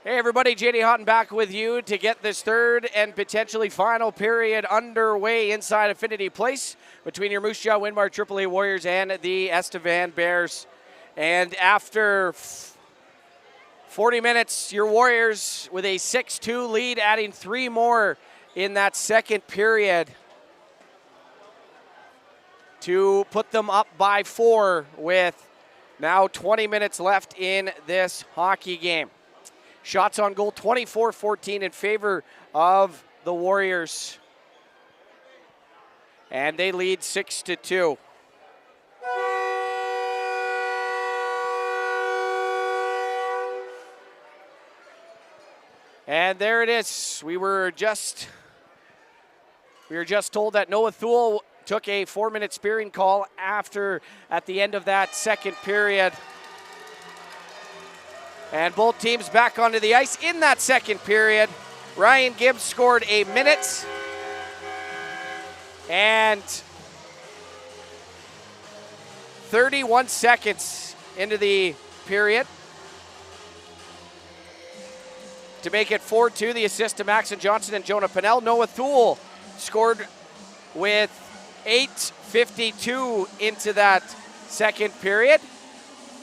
Hey everybody, JD Houghton back with you to get this third and potentially final period underway inside Affinity Place between your Moose Jaw Winmar AAA Warriors and the Estevan Bears. And after 40 minutes, your Warriors with a 6-2 lead, adding 3 more in that second period to put them up by 4 with now 20 minutes left in this hockey game. Shots on goal, 24-14 in favor of the Warriors. And they lead 6-2. And there it is. We were just told that Noah Thule took a 4-minute spearing call at the end of that second period. And both teams back onto the ice in that second period. Ryan Gibbs scored a minute and 31 seconds into the period to make it 4-2. The assist to Maxon Johnson and Jonah Pennell. Noah Thule scored with 8:52 into that second period.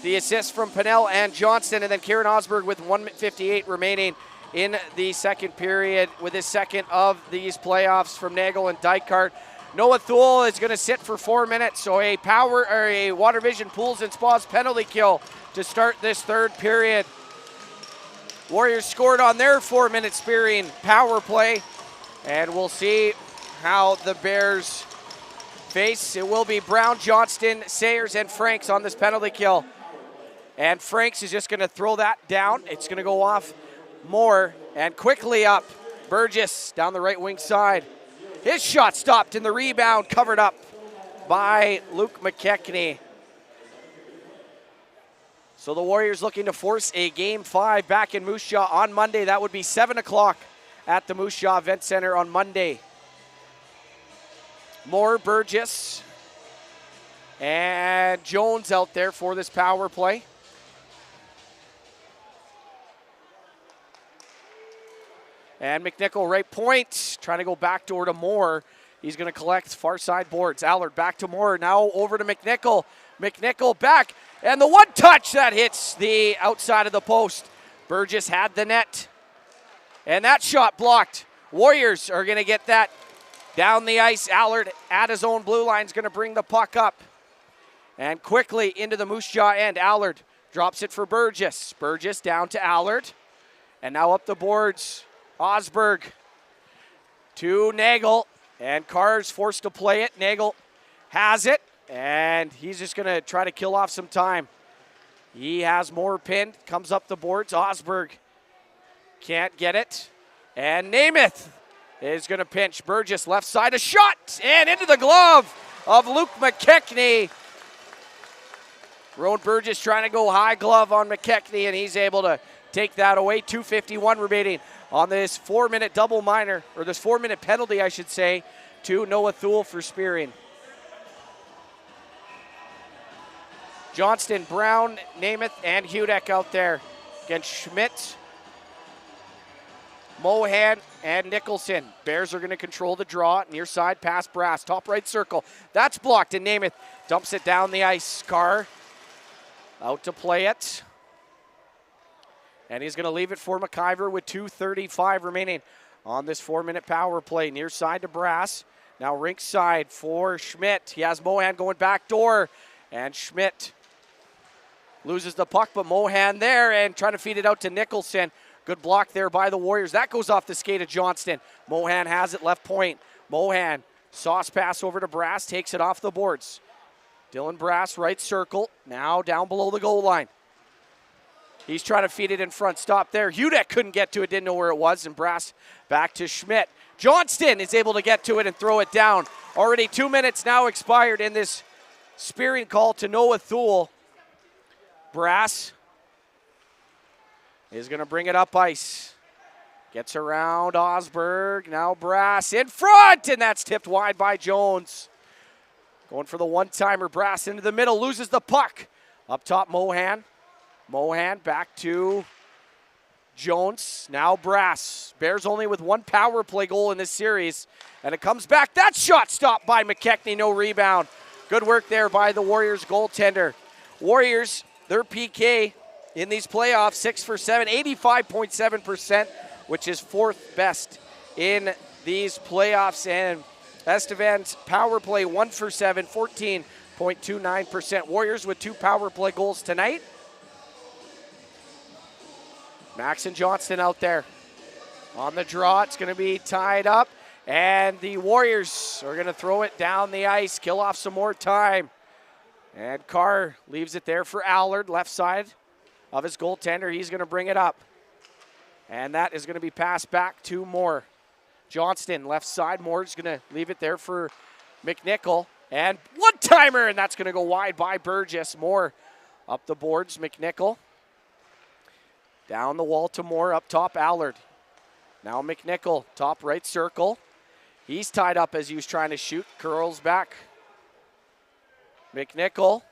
The assist from Pennell and Johnston, and then Kieran Osberg with 1:58 remaining in the second period with his second of these playoffs from Nagel and Dykart. Noah Thule is going to sit for 4 minutes, so a Water Vision Pools and Spas penalty kill to start this third period. Warriors scored on their 4-minute spearing power play, and we'll see how the Bears face. It will be Brown, Johnston, Sayers, and Franks on this penalty kill. And Franks is just going to throw that down. It's going to go off Moore and quickly up. Burgess down the right wing side. His shot stopped and the rebound covered up by Luke McKechnie. So the Warriors looking to force a Game 5 back in Moose Jaw on Monday. That would be 7 o'clock at the Moose Jaw Event Center on Monday. Moore, Burgess, and Jones out there for this power play. And McNichol right point, trying to go backdoor to Moore. He's going to collect far side boards. Allard back to Moore, now over to McNichol. McNichol back, and the one touch that hits the outside of the post. Burgess had the net, and that shot blocked. Warriors are going to get that down the ice. Allard at his own blue line is going to bring the puck up. And quickly into the Moose Jaw end. Allard drops it for Burgess. Burgess down to Allard. And now up the boards. Osberg to Nagel. And Carr's forced to play it. Nagel has it. And he's just going to try to kill off some time. He has more pinned. Comes up the boards. Osberg can't get it. And Namath is going to pinch. Burgess left side, a shot, and into the glove of Luke McKechnie. Rowan Burgess trying to go high glove on McKechnie, and he's able to take that away. 2:51 remaining on this 4-minute double minor, or this 4-minute penalty, I should say, to Noah Thule for spearing. Johnston, Brown, Namath, and Hudek out there. Again, Schmidt, Mohan, and Nicholson. Bears are going to control the draw. Near side pass, Brass. Top right circle. That's blocked, and Namath dumps it down the ice. Carr out to play it. And he's going to leave it for McIver with 2:35 remaining on this 4-minute power play. Near side to Brass. Now rink side for Schmidt. He has Mohan going back door. And Schmidt loses the puck, but Mohan there and trying to feed it out to Nicholson. Good block there by the Warriors. That goes off the skate of Johnston. Mohan has it left point. Mohan, sauce pass over to Brass, takes it off the boards. Dylan Brass, right circle, now down below the goal line. He's trying to feed it in front, stop there. Hudek couldn't get to it, didn't know where it was, and Brass back to Schmidt. Johnston is able to get to it and throw it down. Already 2 minutes now expired in this spearing call to Noah Thule. Brass is going to bring it up ice. Gets around Osberg. Now Brass in front, and that's tipped wide by Jones. Going for the one-timer. Brass into the middle, loses the puck. Up top, Mohan. Mohan back to Jones, now Brass. Bears only with one power play goal in this series. And it comes back. That shot stopped by McKechnie, no rebound. Good work there by the Warriors goaltender. Warriors, their PK in these playoffs, 6 for 7, 85.7%, which is fourth best in these playoffs. And Estevan's power play 1 for 7, 14.29%. Warriors with 2 power play goals tonight. Max and Johnston out there on the draw. It's going to be tied up. And the Warriors are going to throw it down the ice, kill off some more time. And Carr leaves it there for Allard, left side of his goaltender. He's going to bring it up. And that is going to be passed back to Moore. Johnston, left side. Moore's going to leave it there for McNichol. And one-timer, and that's going to go wide by Burgess. Moore up the boards, McNichol. Down the wall to Moore, up top, Allard. Now McNichol, top right circle. He's tied up as he was trying to shoot, curls back. McNichol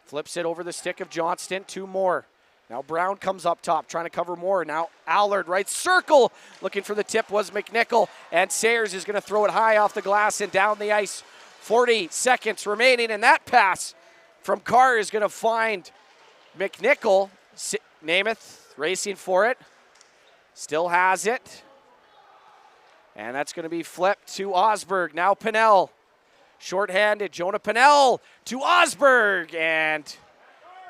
flips it over the stick of Johnston to Moore. Now Brown comes up top, trying to cover Moore. Now Allard, right circle, looking for the tip was McNichol. And Sayers is going to throw it high off the glass and down the ice. 40 seconds remaining, and that pass from Carr is going to find McNichol. Namath racing for it. Still has it. And that's going to be flipped to Osberg. Now Pinnell. Shorthanded. Jonah Pinnell to Osberg. And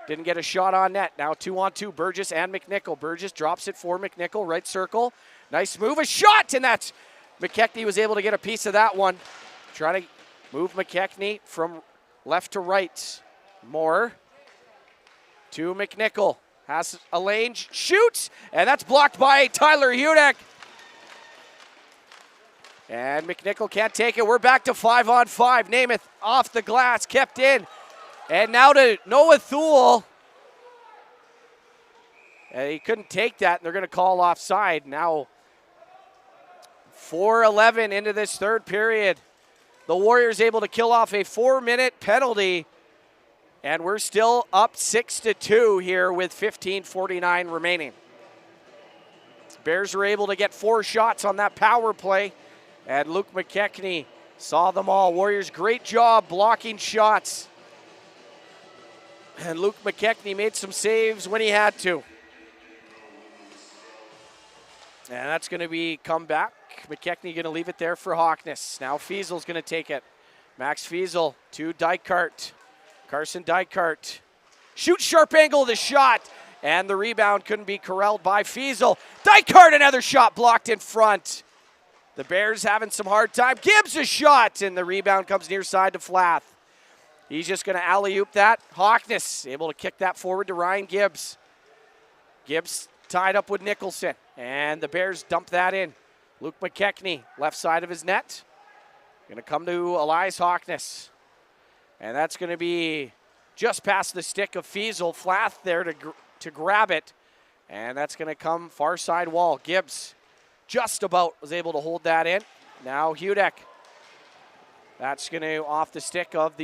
didn't get a shot on net. Now 2-on-2. Burgess and McNichol. Burgess drops it for McNichol. Right circle. Nice move. A shot. And that's McKechnie was able to get a piece of that one. Trying to move McKechnie from left to right. Moore to McNichol. Has a lane, shoots, and that's blocked by Tyler Hudek. And McNichol can't take it. We're back to 5-on-5. Namath off the glass, kept in. And now to Noah Thule. And he couldn't take that, and they're going to call offside. Now 4:11 into this third period. The Warriors able to kill off a 4-minute penalty. And we're still up 6-2 here with 15:49 remaining. Bears are able to get 4 shots on that power play. And Luke McKechnie saw them all. Warriors, great job blocking shots. And Luke McKechnie made some saves when he had to. And that's going to be come back. McKechnie going to leave it there for Hawkness. Now Fiesel's going to take it. Max Fiesel to Dykart. Carson Dykart. Shoot, sharp angle, the shot. And the rebound couldn't be corralled by Fiesel. Dykart, another shot blocked in front. The Bears having some hard time. Gibbs a shot, and the rebound comes near side to Flath. He's just going to alley-oop that. Hawkness able to kick that forward to Ryan Gibbs. Gibbs tied up with Nicholson, and the Bears dump that in. Luke McKechnie, left side of his net. Going to come to Elias Hawkness. And that's going to be just past the stick of Fiesel. Flath there to grab it. And that's going to come far side wall. Gibbs just about was able to hold that in. Now Hudek. That's going to off the stick of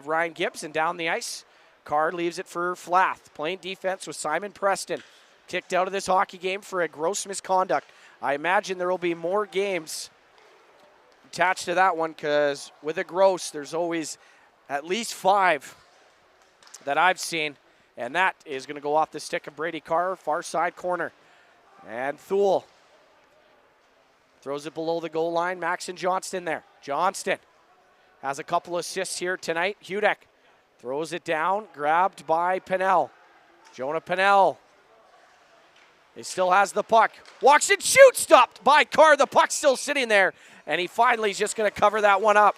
Ryan Gibbs and down the ice. Carr leaves it for Flath. Playing defense with Simon Preston. Kicked out of this hockey game for a gross misconduct. I imagine there will be more games attached to that one because with a gross, there's always at least 5 that I've seen. And that is going to go off the stick of Brady Carr, far side corner. And Thule throws it below the goal line. Max and Johnston there. Johnston has a couple assists here tonight. Hudek throws it down, grabbed by Pinnell. Jonah Pinnell. He still has the puck. Walks and shoots, stopped by Carr. The puck's still sitting there. And he finally is just going to cover that one up.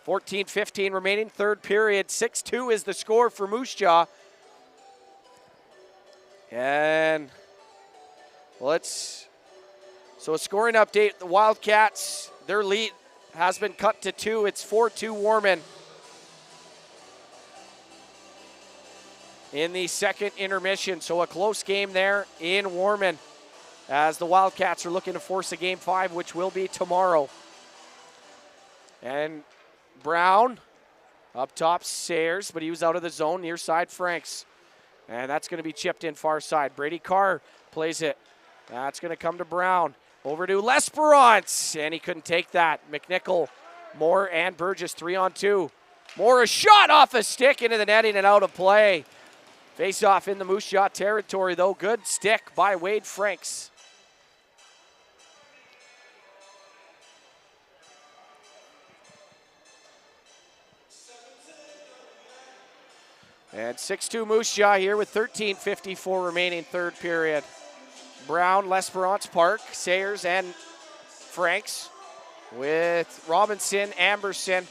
14:15 remaining, third period. 6-2 is the score for Moose Jaw. And so a scoring update. The Wildcats, their lead has been cut to 2. It's 4-2 Warman in the second intermission. So a close game there in Warman as the Wildcats are looking to force a game 5, which will be tomorrow. And Brown up top, Sayers, but he was out of the zone, near side Franks. And that's going to be chipped in far side. Brady Carr plays it. That's going to come to Brown. Over to L'Esperance, and he couldn't take that. McNichol, Moore, and Burgess 3-on-2. Moore a shot off a stick into the netting and out of play. Face off in the Moose Jaw territory, though. Good stick by Wade Franks. And 6-2 Moose Jaw here with 13:54 remaining third period. Brown, L'Esperance, Park, Sayers, and Franks with Robinson, Amberson.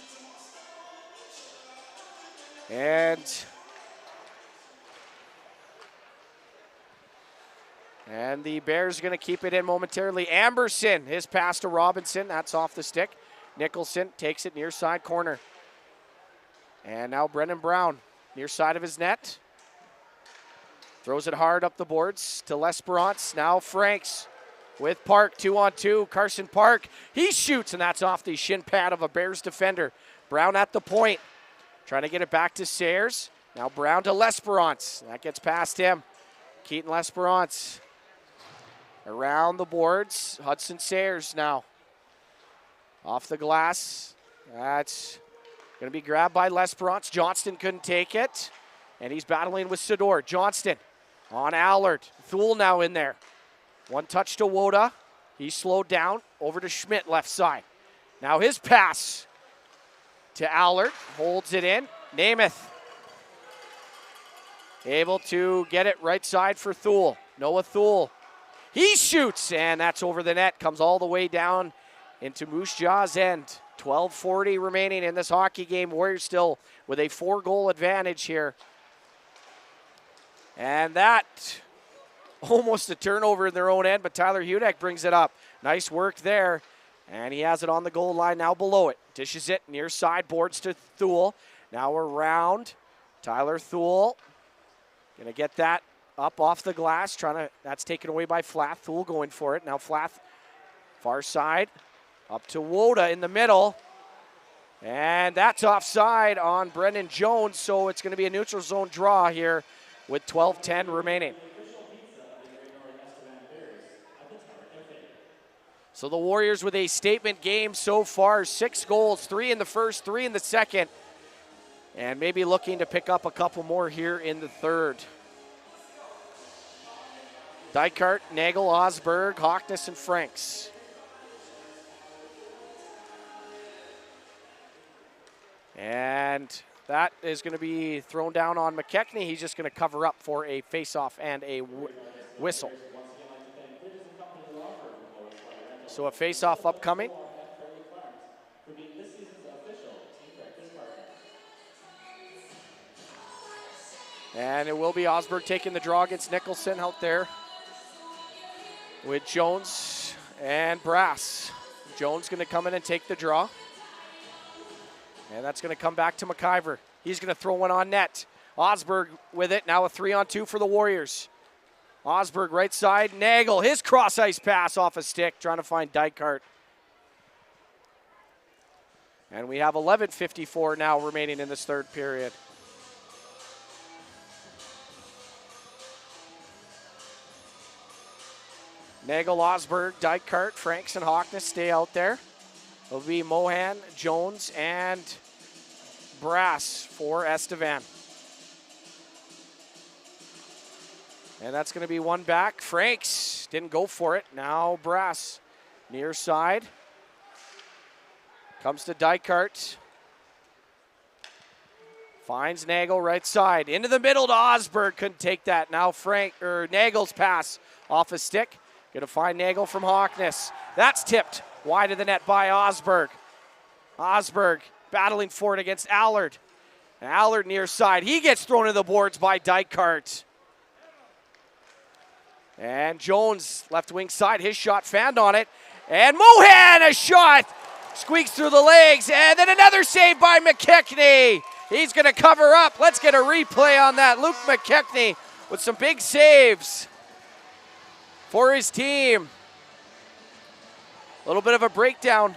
And the Bears are going to keep it in momentarily. Amberson, his pass to Robinson. That's off the stick. Nicholson takes it near side corner. And now Brennan Brown, near side of his net. Throws it hard up the boards to L'Esperance. Now Franks with Park, 2-on-2. Carson Park, he shoots, and that's off the shin pad of a Bears defender. Brown at the point, trying to get it back to Sayers. Now Brown to L'Esperance. That gets past him. Keaton L'Esperance around the boards. Hudson Sayers now off the glass. That's going to be grabbed by L'Esperance. Johnston couldn't take it, and he's battling with Sador. Johnston on Allard. Thule now in there. One touch to Woda. He's slowed down. Over to Schmidt, left side. Now his pass to Allard. Holds it in. Namath able to get it right side for Thule. Noah Thule. He shoots, and that's over the net. Comes all the way down into Moose Jaw's end. 12:40 remaining in this hockey game. Warriors still with a 4-goal advantage here. And that almost a turnover in their own end, but Tyler Hudek brings it up. Nice work there. And he has it on the goal line now below it. Dishes it near side, boards to Thule. Now around. Tyler Thule. Gonna get that up off the glass. That's taken away by Flath. Thule going for it. Now Flath, far side. Up to Woda in the middle. And that's offside on Brendan Jones, so it's going to be a neutral zone draw here with 12:10 remaining. So the Warriors with a statement game so far. 6 goals, 3 in the first, 3 in the second. And maybe looking to pick up a couple more here in the third. Dykart, Nagel, Osberg, Hockness, and Franks. And that is going to be thrown down on McKechnie. He's just going to cover up for a face-off and a whistle. So a face-off upcoming. And it will be Osberg taking the draw against Nicholson out there with Jones and Brass. Jones going to come in and take the draw. And that's going to come back to McIver. He's going to throw one on net. Osberg with it. Now a 3-on-2 for the Warriors. Osberg right side. Nagel, his cross-ice pass off a stick, trying to find Dykart. And we have 11:54 now remaining in this third period. Nagel, Osberg, Dykart, Franks, and Hockness stay out there. It'll be Mohan, Jones, and Brass for Estevan. And that's going to be one back. Franks didn't go for it. Now Brass near side. Comes to Dykart. Finds Nagel right side. Into the middle to Osberg. Couldn't take that. Now Nagel's pass off a stick. Going to find Nagel from Hockness. That's tipped wide of the net by Osberg. Osberg battling for it against Allard. And Allard near side. He gets thrown to the boards by Dykart. And Jones, left wing side, his shot fanned on it. And Mohan, a shot, squeaks through the legs. And then another save by McKechnie. He's going to cover up. Let's get a replay on that. Luke McKechnie with some big saves for his team. A little bit of a breakdown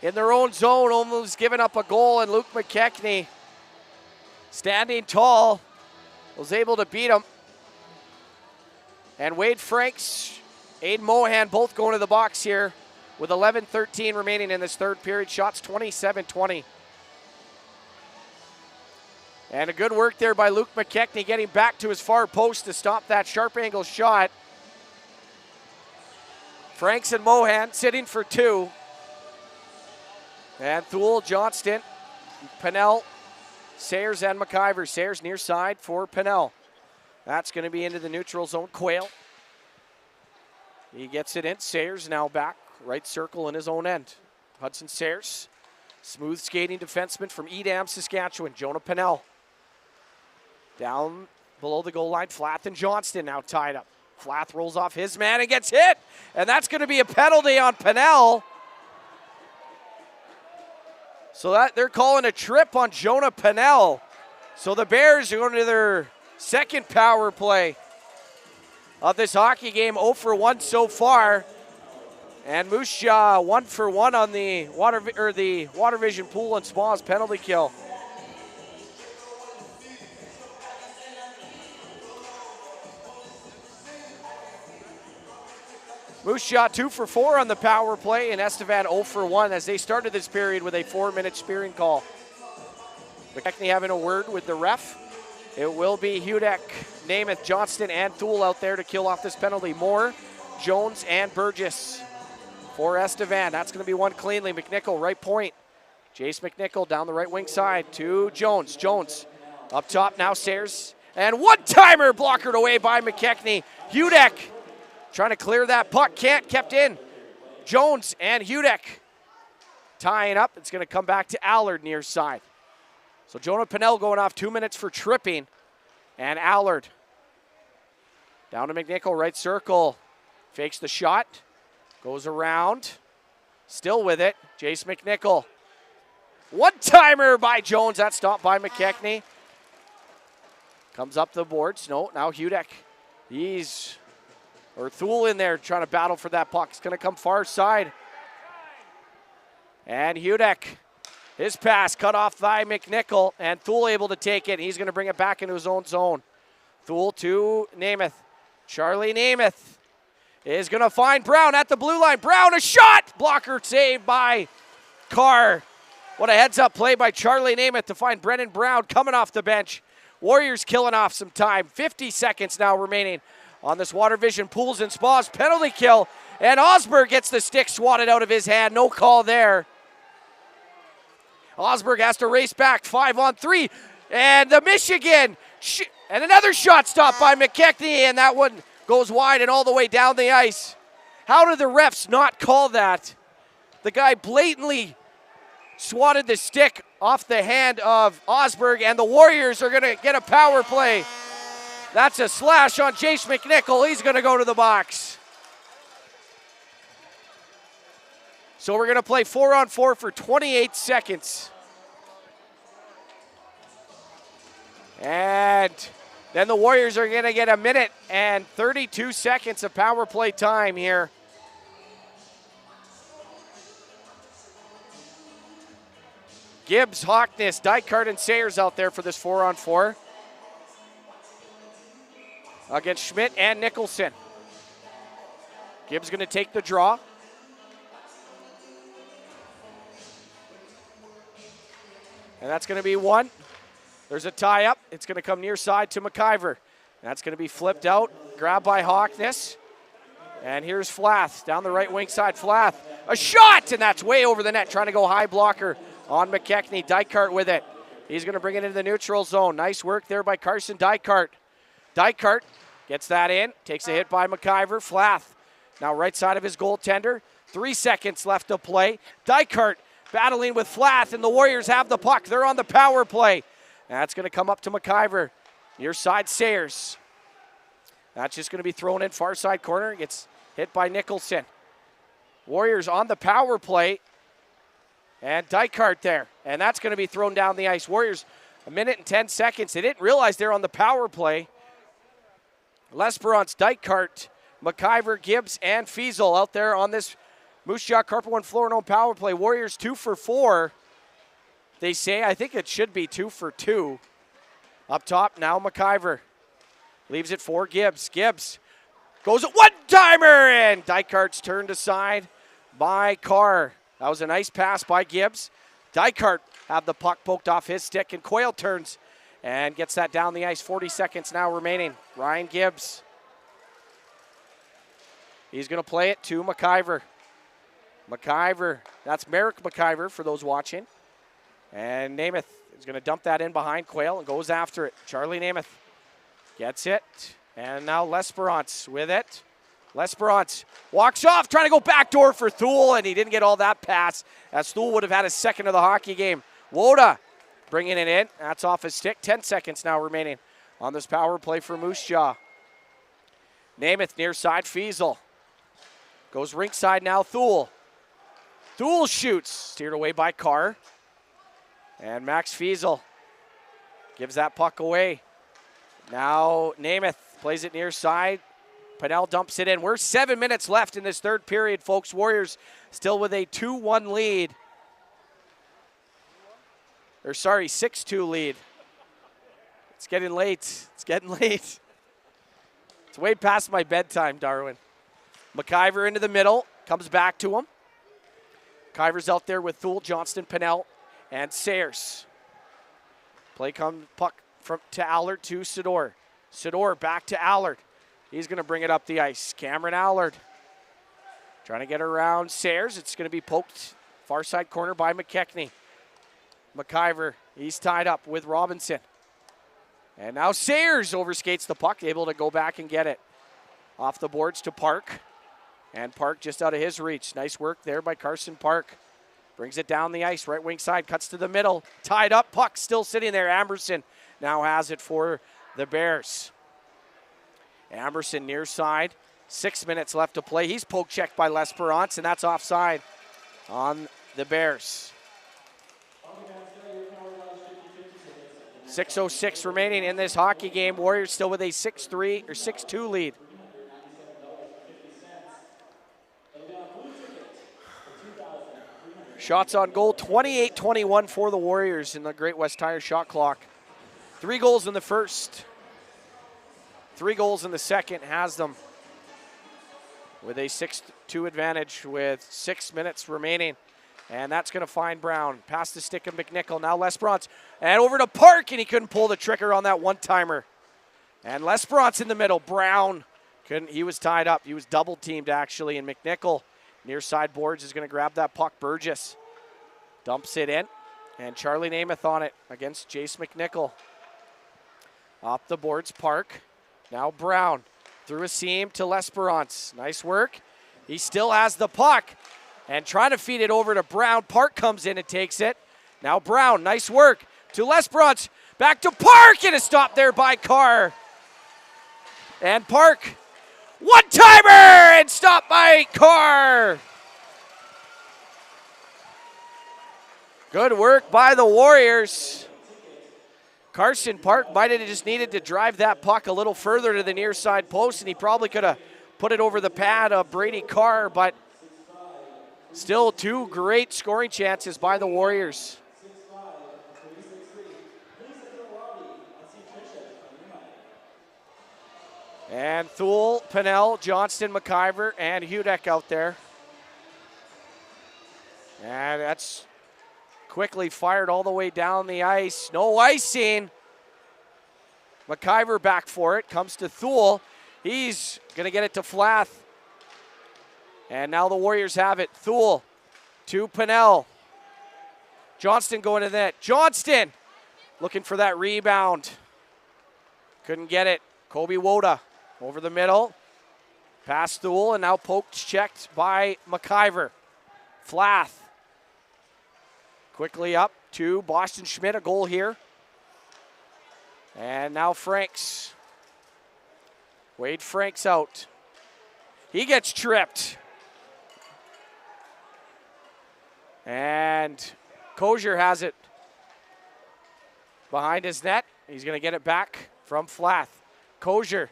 in their own zone, almost giving up a goal, and Luke McKechnie standing tall, was able to beat him. And Wade Franks, Aiden Mohan both going to the box here with 11:13 remaining in this third period. Shots 27-20. And a good work there by Luke McKechnie getting back to his far post to stop that sharp angle shot. Franks and Mohan sitting for two. And Thule, Johnston, Pennell, Sayers, and McIver. Sayers near side for Pennell. That's going to be into the neutral zone. Quayle. He gets it in. Sayers now back. Right circle in his own end. Hudson Sayers. Smooth skating defenseman from Edam, Saskatchewan. Jonah Pennell. Down below the goal line. Flath and Johnston now tied up. Flath rolls off his man and gets hit. And that's going to be a penalty on Pennell. So that they're calling a trip on Jonah Pennell. So the Bears are going to their second power play of this hockey game, 0 for 1 so far. And Moose Jaw 1 for 1 on the Water Vision Pool and Spas penalty kill. Moose Jaw 2 for 4 on the power play, and Estevan 0 for 1 as they started this period with a 4-minute spearing call. McKechnie having a word with the ref. It will be Hudek, Namath, Johnston, and Thule out there to kill off this penalty. Moore, Jones, and Burgess for Estevan. That's going to be one cleanly. McNichol, right point. Jace McNichol down the right wing side to Jones. Jones up top now, Sayers. And one-timer blockered away by McKechnie. Hudek trying to clear that puck. Can't, kept in. Jones and Hudek tying up. It's going to come back to Allard near side. So Jonah Pennell going off 2 minutes for tripping. And Allard down to McNichol, right circle. Fakes the shot. Goes around. Still with it. Jace McNichol. One-timer by Jones. That's stopped by McKechnie. Comes up the boards. No, now Hudek. Thule in there trying to battle for that puck. It's going to come far side. And Hudek. His pass cut off by McNichol, and Thule able to take it. He's going to bring it back into his own zone. Thule to Namath. Charlie Namath is going to find Brown at the blue line. Brown, a shot! Blocker saved by Carr. What a heads-up play by Charlie Namath to find Brennan Brown coming off the bench. Warriors killing off some time. 50 seconds now remaining on this Water Vision Pools and Spas penalty kill. And Osberg gets the stick swatted out of his hand. No call there. Osberg has to race back, 5-on-3, and the Michigan, and another shot stopped by McKechnie, and that one goes wide and all the way down the ice. How did the refs not call that? The guy blatantly swatted the stick off the hand of Osberg, and the Warriors are going to get a power play. That's a slash on Jace McNichol. He's going to go to the box. So we're going to play 4-on-4 for 28 seconds. And then the Warriors are going to get a minute and 32 seconds of power play time here. Gibbs, Hockness, Dykart, and Sayers out there for this 4-on-4. Against Schmidt and Nicholson. Gibbs going to take the draw. And that's going to be one. There's a tie-up. It's going to come near side to McIver. That's going to be flipped out. Grabbed by Hockness. And here's Flath down the right wing side. Flath, a shot! And that's way over the net. Trying to go high blocker on McKechnie. Dykart with it. He's going to bring it into the neutral zone. Nice work there by Carson Dykart. Dykart gets that in. Takes a hit by McIver. Flath now right side of his goaltender. 3 seconds left to play. Dykart battling with Flath, and the Warriors have the puck. They're on the power play. That's going to come up to McIver. Near side Sayers. That's just going to be thrown in far side corner. Gets hit by Nicholson. Warriors on the power play. And Dykart there. And that's going to be thrown down the ice. Warriors, 1 minute and 10 seconds. They didn't realize they're on the power play. Lesperance, Dykart, McIver, Gibbs, and Fiesel out there on this Moose Jaw Carper 1 Florinone power play. Warriors 2 for 4. They say, I think it should be 2 for 2. Up top, now McIver. Leaves it for Gibbs. Gibbs goes a one-timer, and Dykhart's turned aside by Carr. That was a nice pass by Gibbs. Dykart had the puck poked off his stick, and Quayle turns and gets that down the ice. 40 seconds now remaining. Ryan Gibbs. He's going to play it to McIver. McIver, that's Merrick McIver for those watching. And Namath is going to dump that in behind Quayle and goes after it. Charlie Namath gets it. And now L'Esperance with it. L'Esperance walks off, trying to go backdoor for Thule, and he didn't get all that pass, as Thule would have had his second of the hockey game. Woda bringing it in. That's off his stick. 10 seconds now remaining on this power play for Moose Jaw. Namath near side, Fiesel. Goes rink side now, Thule. Thule shoots, steered away by Carr. And Max Fiesel gives that puck away. Now Namath plays it near side. Pinnell dumps it in. We're 7 minutes left in this third period, folks. Warriors still with a 2-1 lead. Or sorry, 6-2 lead. It's getting late. It's getting late. It's way past my bedtime, Darwin. McIver into the middle. Comes back to him. McIver's out there with Thule, Johnston, Pinnell, and Sayers. Play comes puck to Allard to Sador. Sador back to Allard. He's going to bring it up the ice. Cameron Allard trying to get around Sayers. It's going to be poked far side corner by McKechnie. McIver, he's tied up with Robinson. And now Sayers overskates the puck, able to go back and get it. Off the boards to Park. And Park just out of his reach. Nice work there by Carson Park. Brings it down the ice, right wing side, cuts to the middle. Tied up, puck still sitting there. Amberson now has it for the Bears. Amberson near side, 6 minutes left to play. He's poke checked by L'Esperance, and that's offside on the Bears. 6:06 remaining in this hockey game. Warriors still with a 6-3 or 6-2 lead. Shots on goal, 28-21 for the Warriors in the Great West Tire shot clock. 3 goals in the first. 3 goals in the second has them with a 6-2 advantage with 6 minutes remaining. And that's going to find Brown. Past the stick of McNichol. Now L'Esperance. And over to Park, and he couldn't pull the trigger on that one-timer. And L'Esperance in the middle. Brown couldn't. He was tied up. He was double-teamed, actually. And McNichol near side boards is going to grab that puck. Burgess dumps it in. And Charlie Namath on it against Jace McNichol. Off the boards, Park. Now Brown through a seam to L'Esperance. Nice work. He still has the puck and trying to feed it over to Brown. Park comes in and takes it. Now Brown, nice work to L'Esperance. Back to Park, and a stop there by Carr. And Park, one-timer, and stopped by Carr. Good work by the Warriors. Carson Park might have just needed to drive that puck a little further to the near side post, and he probably could have put it over the pad of Brady Carr, but still 2 great scoring chances by the Warriors. And Thule, Pinnell, Johnston, McIver, and Hudek out there. And that's quickly fired all the way down the ice. No icing. McIver back for it. Comes to Thule. He's going to get it to Flath. And now the Warriors have it. Thule to Pinnell. Johnston going to the net. Johnston looking for that rebound. Couldn't get it. Kobe Woda over the middle. Past Thule, and now poked checked by McIver. Flath quickly up to Boston Schmidt, a goal here. And now Franks. Wade Franks out. He gets tripped. And Kosher has it behind his net. He's going to get it back from Flath. Kosher.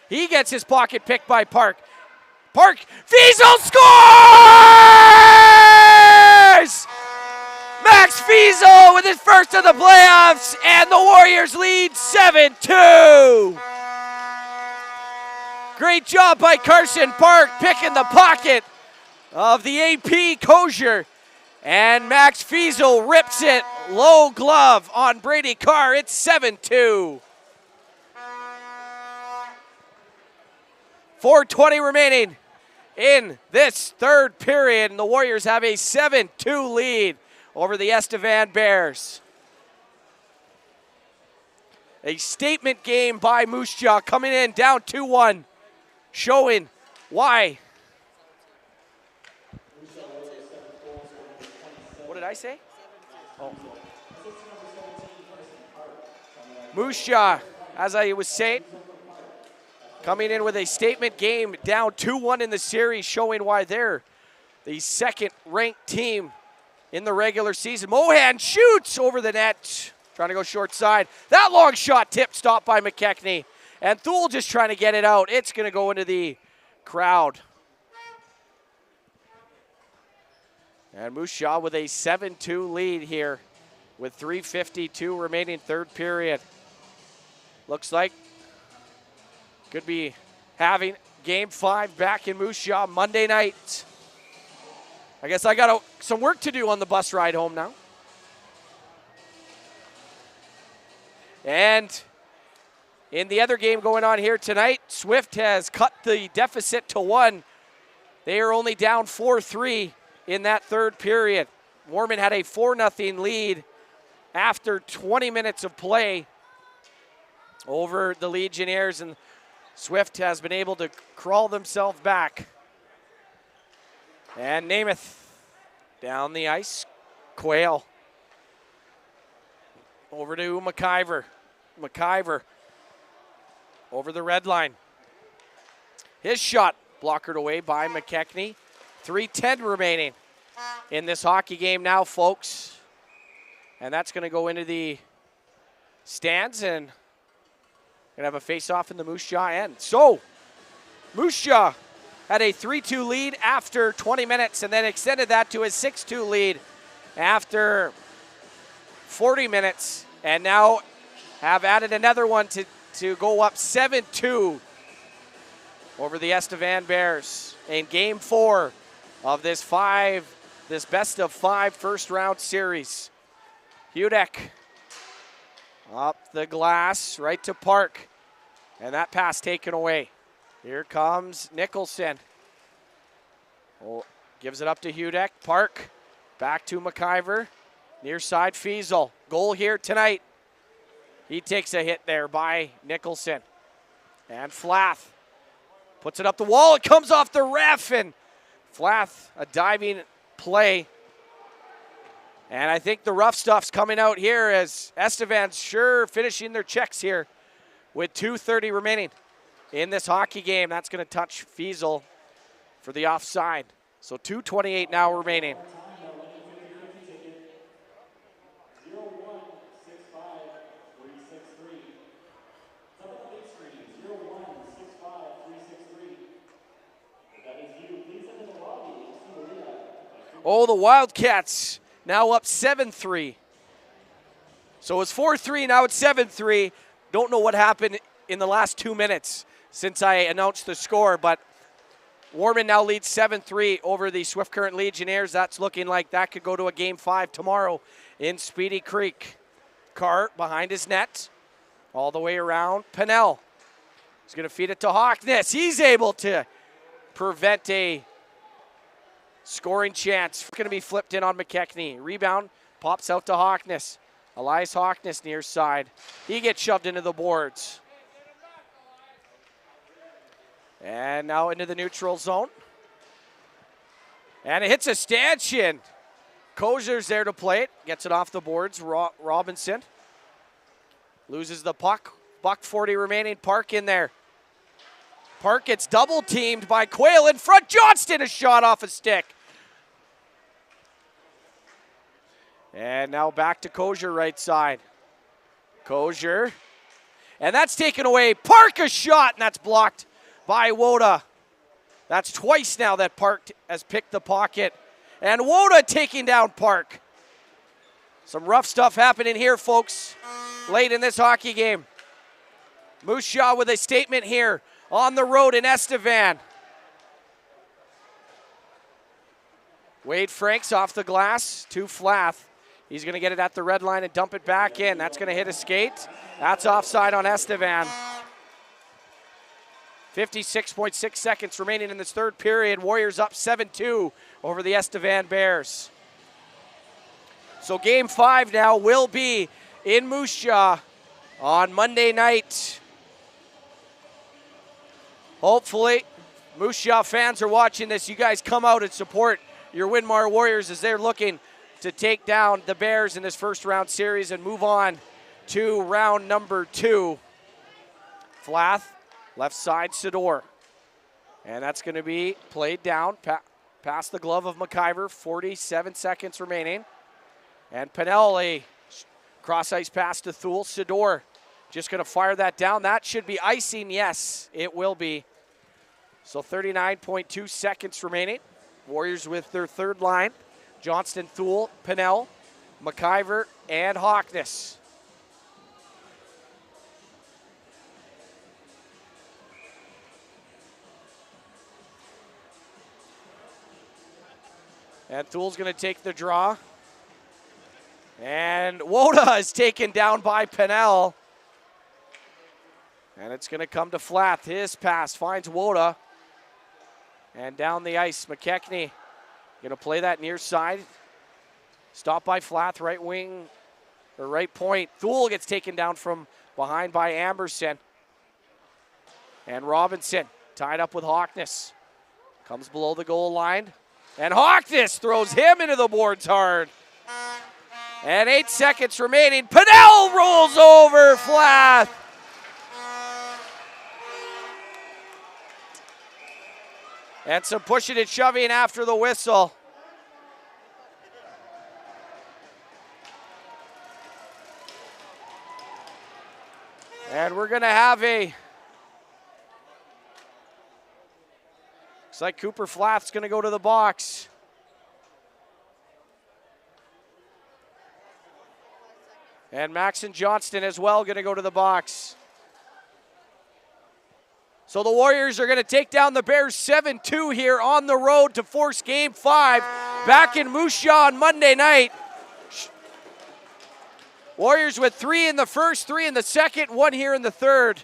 He gets his pocket picked by Park. Park. Fiesel scores! Max Max Fiesel with his first of the playoffs, and the Warriors lead 7-2. Great job by Carson Park picking the pocket of the AP Kosher. And Max Fiesel rips it low glove on Brady Carr. It's 7-2. 4:20 remaining in this third period, and the Warriors have a 7-2 lead over the Estevan Bears. A statement game by Moose Jaw coming in down 2-1, showing why. What did I say? Oh. Moose Jaw, as I was saying, coming in with a statement game down 2-1 in the series, showing why they're the second-ranked team in the regular season. Mohan shoots over the net, trying to go short side. That long shot tip stopped by McKechnie. And Thule just trying to get it out. It's going to go into the crowd. And Moose Jaw with a 7-2 lead here with 3:52 remaining third period. Looks like could be having Game 5 back in Moose Jaw Monday night. I guess I got some work to do on the bus ride home now. And in the other game going on here tonight, Swift has cut the deficit to 1. They are only down 4-3 in that third period. Warman had a 4-0 lead after 20 minutes of play over the Legionnaires, and Swift has been able to crawl themselves back. And Namath down the ice. Quayle over to McIver. McIver over the red line. His shot blockered away by McKechnie. 3:10 remaining in this hockey game now, folks. And that's going to go into the stands, and going to have a face-off in the Moose Jaw end. So, Moose Jaw had a 3-2 lead after 20 minutes and then extended that to a 6-2 lead after 40 minutes, and now have added another one to go up 7-2 over the Estevan Bears in Game 4 of this best-of-5 first-round series. Hudek up the glass, right to Park, and that pass taken away. Here comes Nicholson. Oh, gives it up to Hudek. Park back to McIver. Near side Fiesel. Goal here tonight. He takes a hit there by Nicholson. And Flath puts it up the wall. It comes off the ref, and Flath, a diving play. And I think the rough stuff's coming out here as Estevan's sure finishing their checks here with 2:30 remaining in this hockey game. That's going to touch Fiesel for the offside. So 2:28 now remaining. Oh, the Wildcats now up 7-3. So it was 4-3, now it's 7-3. Don't know what happened in the last 2 minutes since I announced the score, but Warman now leads 7-3 over the Swift Current Legionnaires. That's looking like that could go to a Game 5 tomorrow in Speedy Creek. Carr behind his net, all the way around. Pennell is going to feed it to Hawkness. He's able to prevent a scoring chance. Going to be flipped in on McKechnie. Rebound pops out to Hawkness. Elias Hawkness near side. He gets shoved into the boards. And now into the neutral zone. And it hits a stanchion. Kozier's there to play it. Gets it off the boards. Robinson loses the puck. Buck 40 remaining. Park in there. Park gets double teamed by Quayle in front. Johnston, a shot off a stick. And now back to Kozier right side. Kozier. And that's taken away. Park a shot, and that's blocked by Woda. That's twice now that Park has picked the pocket. And Woda taking down Park. Some rough stuff happening here, folks, late in this hockey game. Moose Jaw with a statement here on the road in Estevan. Wade Franks off the glass to Flath. He's going to get it at the red line and dump it back in. That's going to hit a skate. That's offside on Estevan. 56.6 seconds remaining in this third period. Warriors up 7-2 over the Estevan Bears. So game 5 now will be in Moose Jaw on Monday night. Hopefully, Moose Jaw fans are watching this. You guys come out and support your Winmar Warriors as they're looking to take down the Bears in this first round series and move on to round number 2. Flath, left side, Sador. And that's going to be played down past the glove of McIver. 47 seconds remaining. And Pinelli, cross ice pass to Thule. Sador just going to fire that down. That should be icing. Yes, it will be. So 39.2 seconds remaining. Warriors with their third line. Johnston, Thule, Pinell, McIver, and Hawkness. And Thule's going to take the draw. And Woda is taken down by Pinell. And it's going to come to Flath. His pass finds Woda. And down the ice, McKechnie going to play that near side. Stop by Flath, right wing, or right point. Thule gets taken down from behind by Amberson. And Robinson tied up with Hawkness. Comes below the goal line. And Hawkness throws him into the boards hard. And 8 seconds remaining. Pinell rolls over Flath. And some pushing and shoving after the whistle. And we're going to have looks like Cooper Flath's going to go to the box. And Maxon Johnston as well going to go to the box. So the Warriors are going to take down the Bears 7-2 here on the road to force game 5 back in Moose Jaw on Monday night. Warriors with 3 in the first, 3 in the second, 1 here in the third.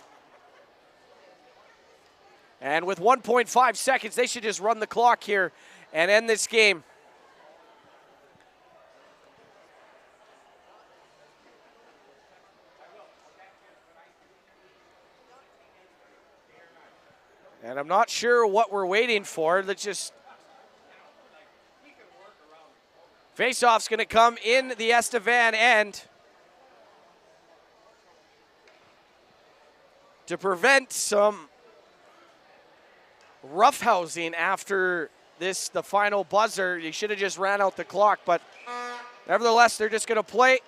And with 1.5 seconds, they should just run the clock here and end this game. And I'm not sure what we're waiting for. Let's just... Face-off's going to come in the Estevan end to prevent some roughhousing after this, the final buzzer. You should have just ran out the clock, but nevertheless, they're just going to play.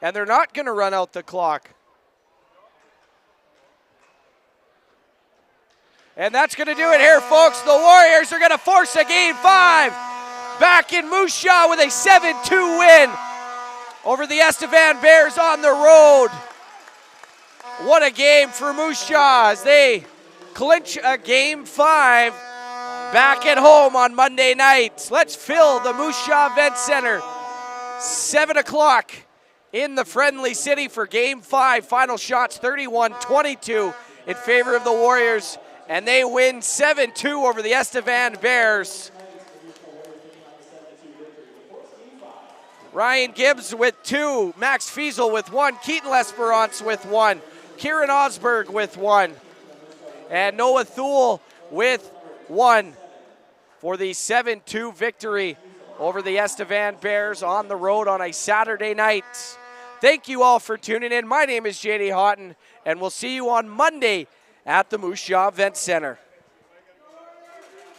And they're not going to run out the clock. And that's going to do it here, folks. The Warriors are going to force a game 5 back in Moose Jaw with a 7-2 win over the Estevan Bears on the road. What a game for Moose Jaw as they clinch a game 5 back at home on Monday night. Let's fill the Moose Jaw Event Center. 7 o'clock. In the friendly city for game 5. Final shots 31-22 in favor of the Warriors. And they win 7-2 over the Estevan Bears. Ryan Gibbs with 2. Max Fiesel with 1. Keaton L'Esperance with 1. Kieran Osberg with 1. And Noah Thule with 1 for the 7-2 victory over the Estevan Bears on the road on a Saturday night. Thank you all for tuning in. My name is JD Houghton, and we'll see you on Monday at the Moose Jaw Event Center.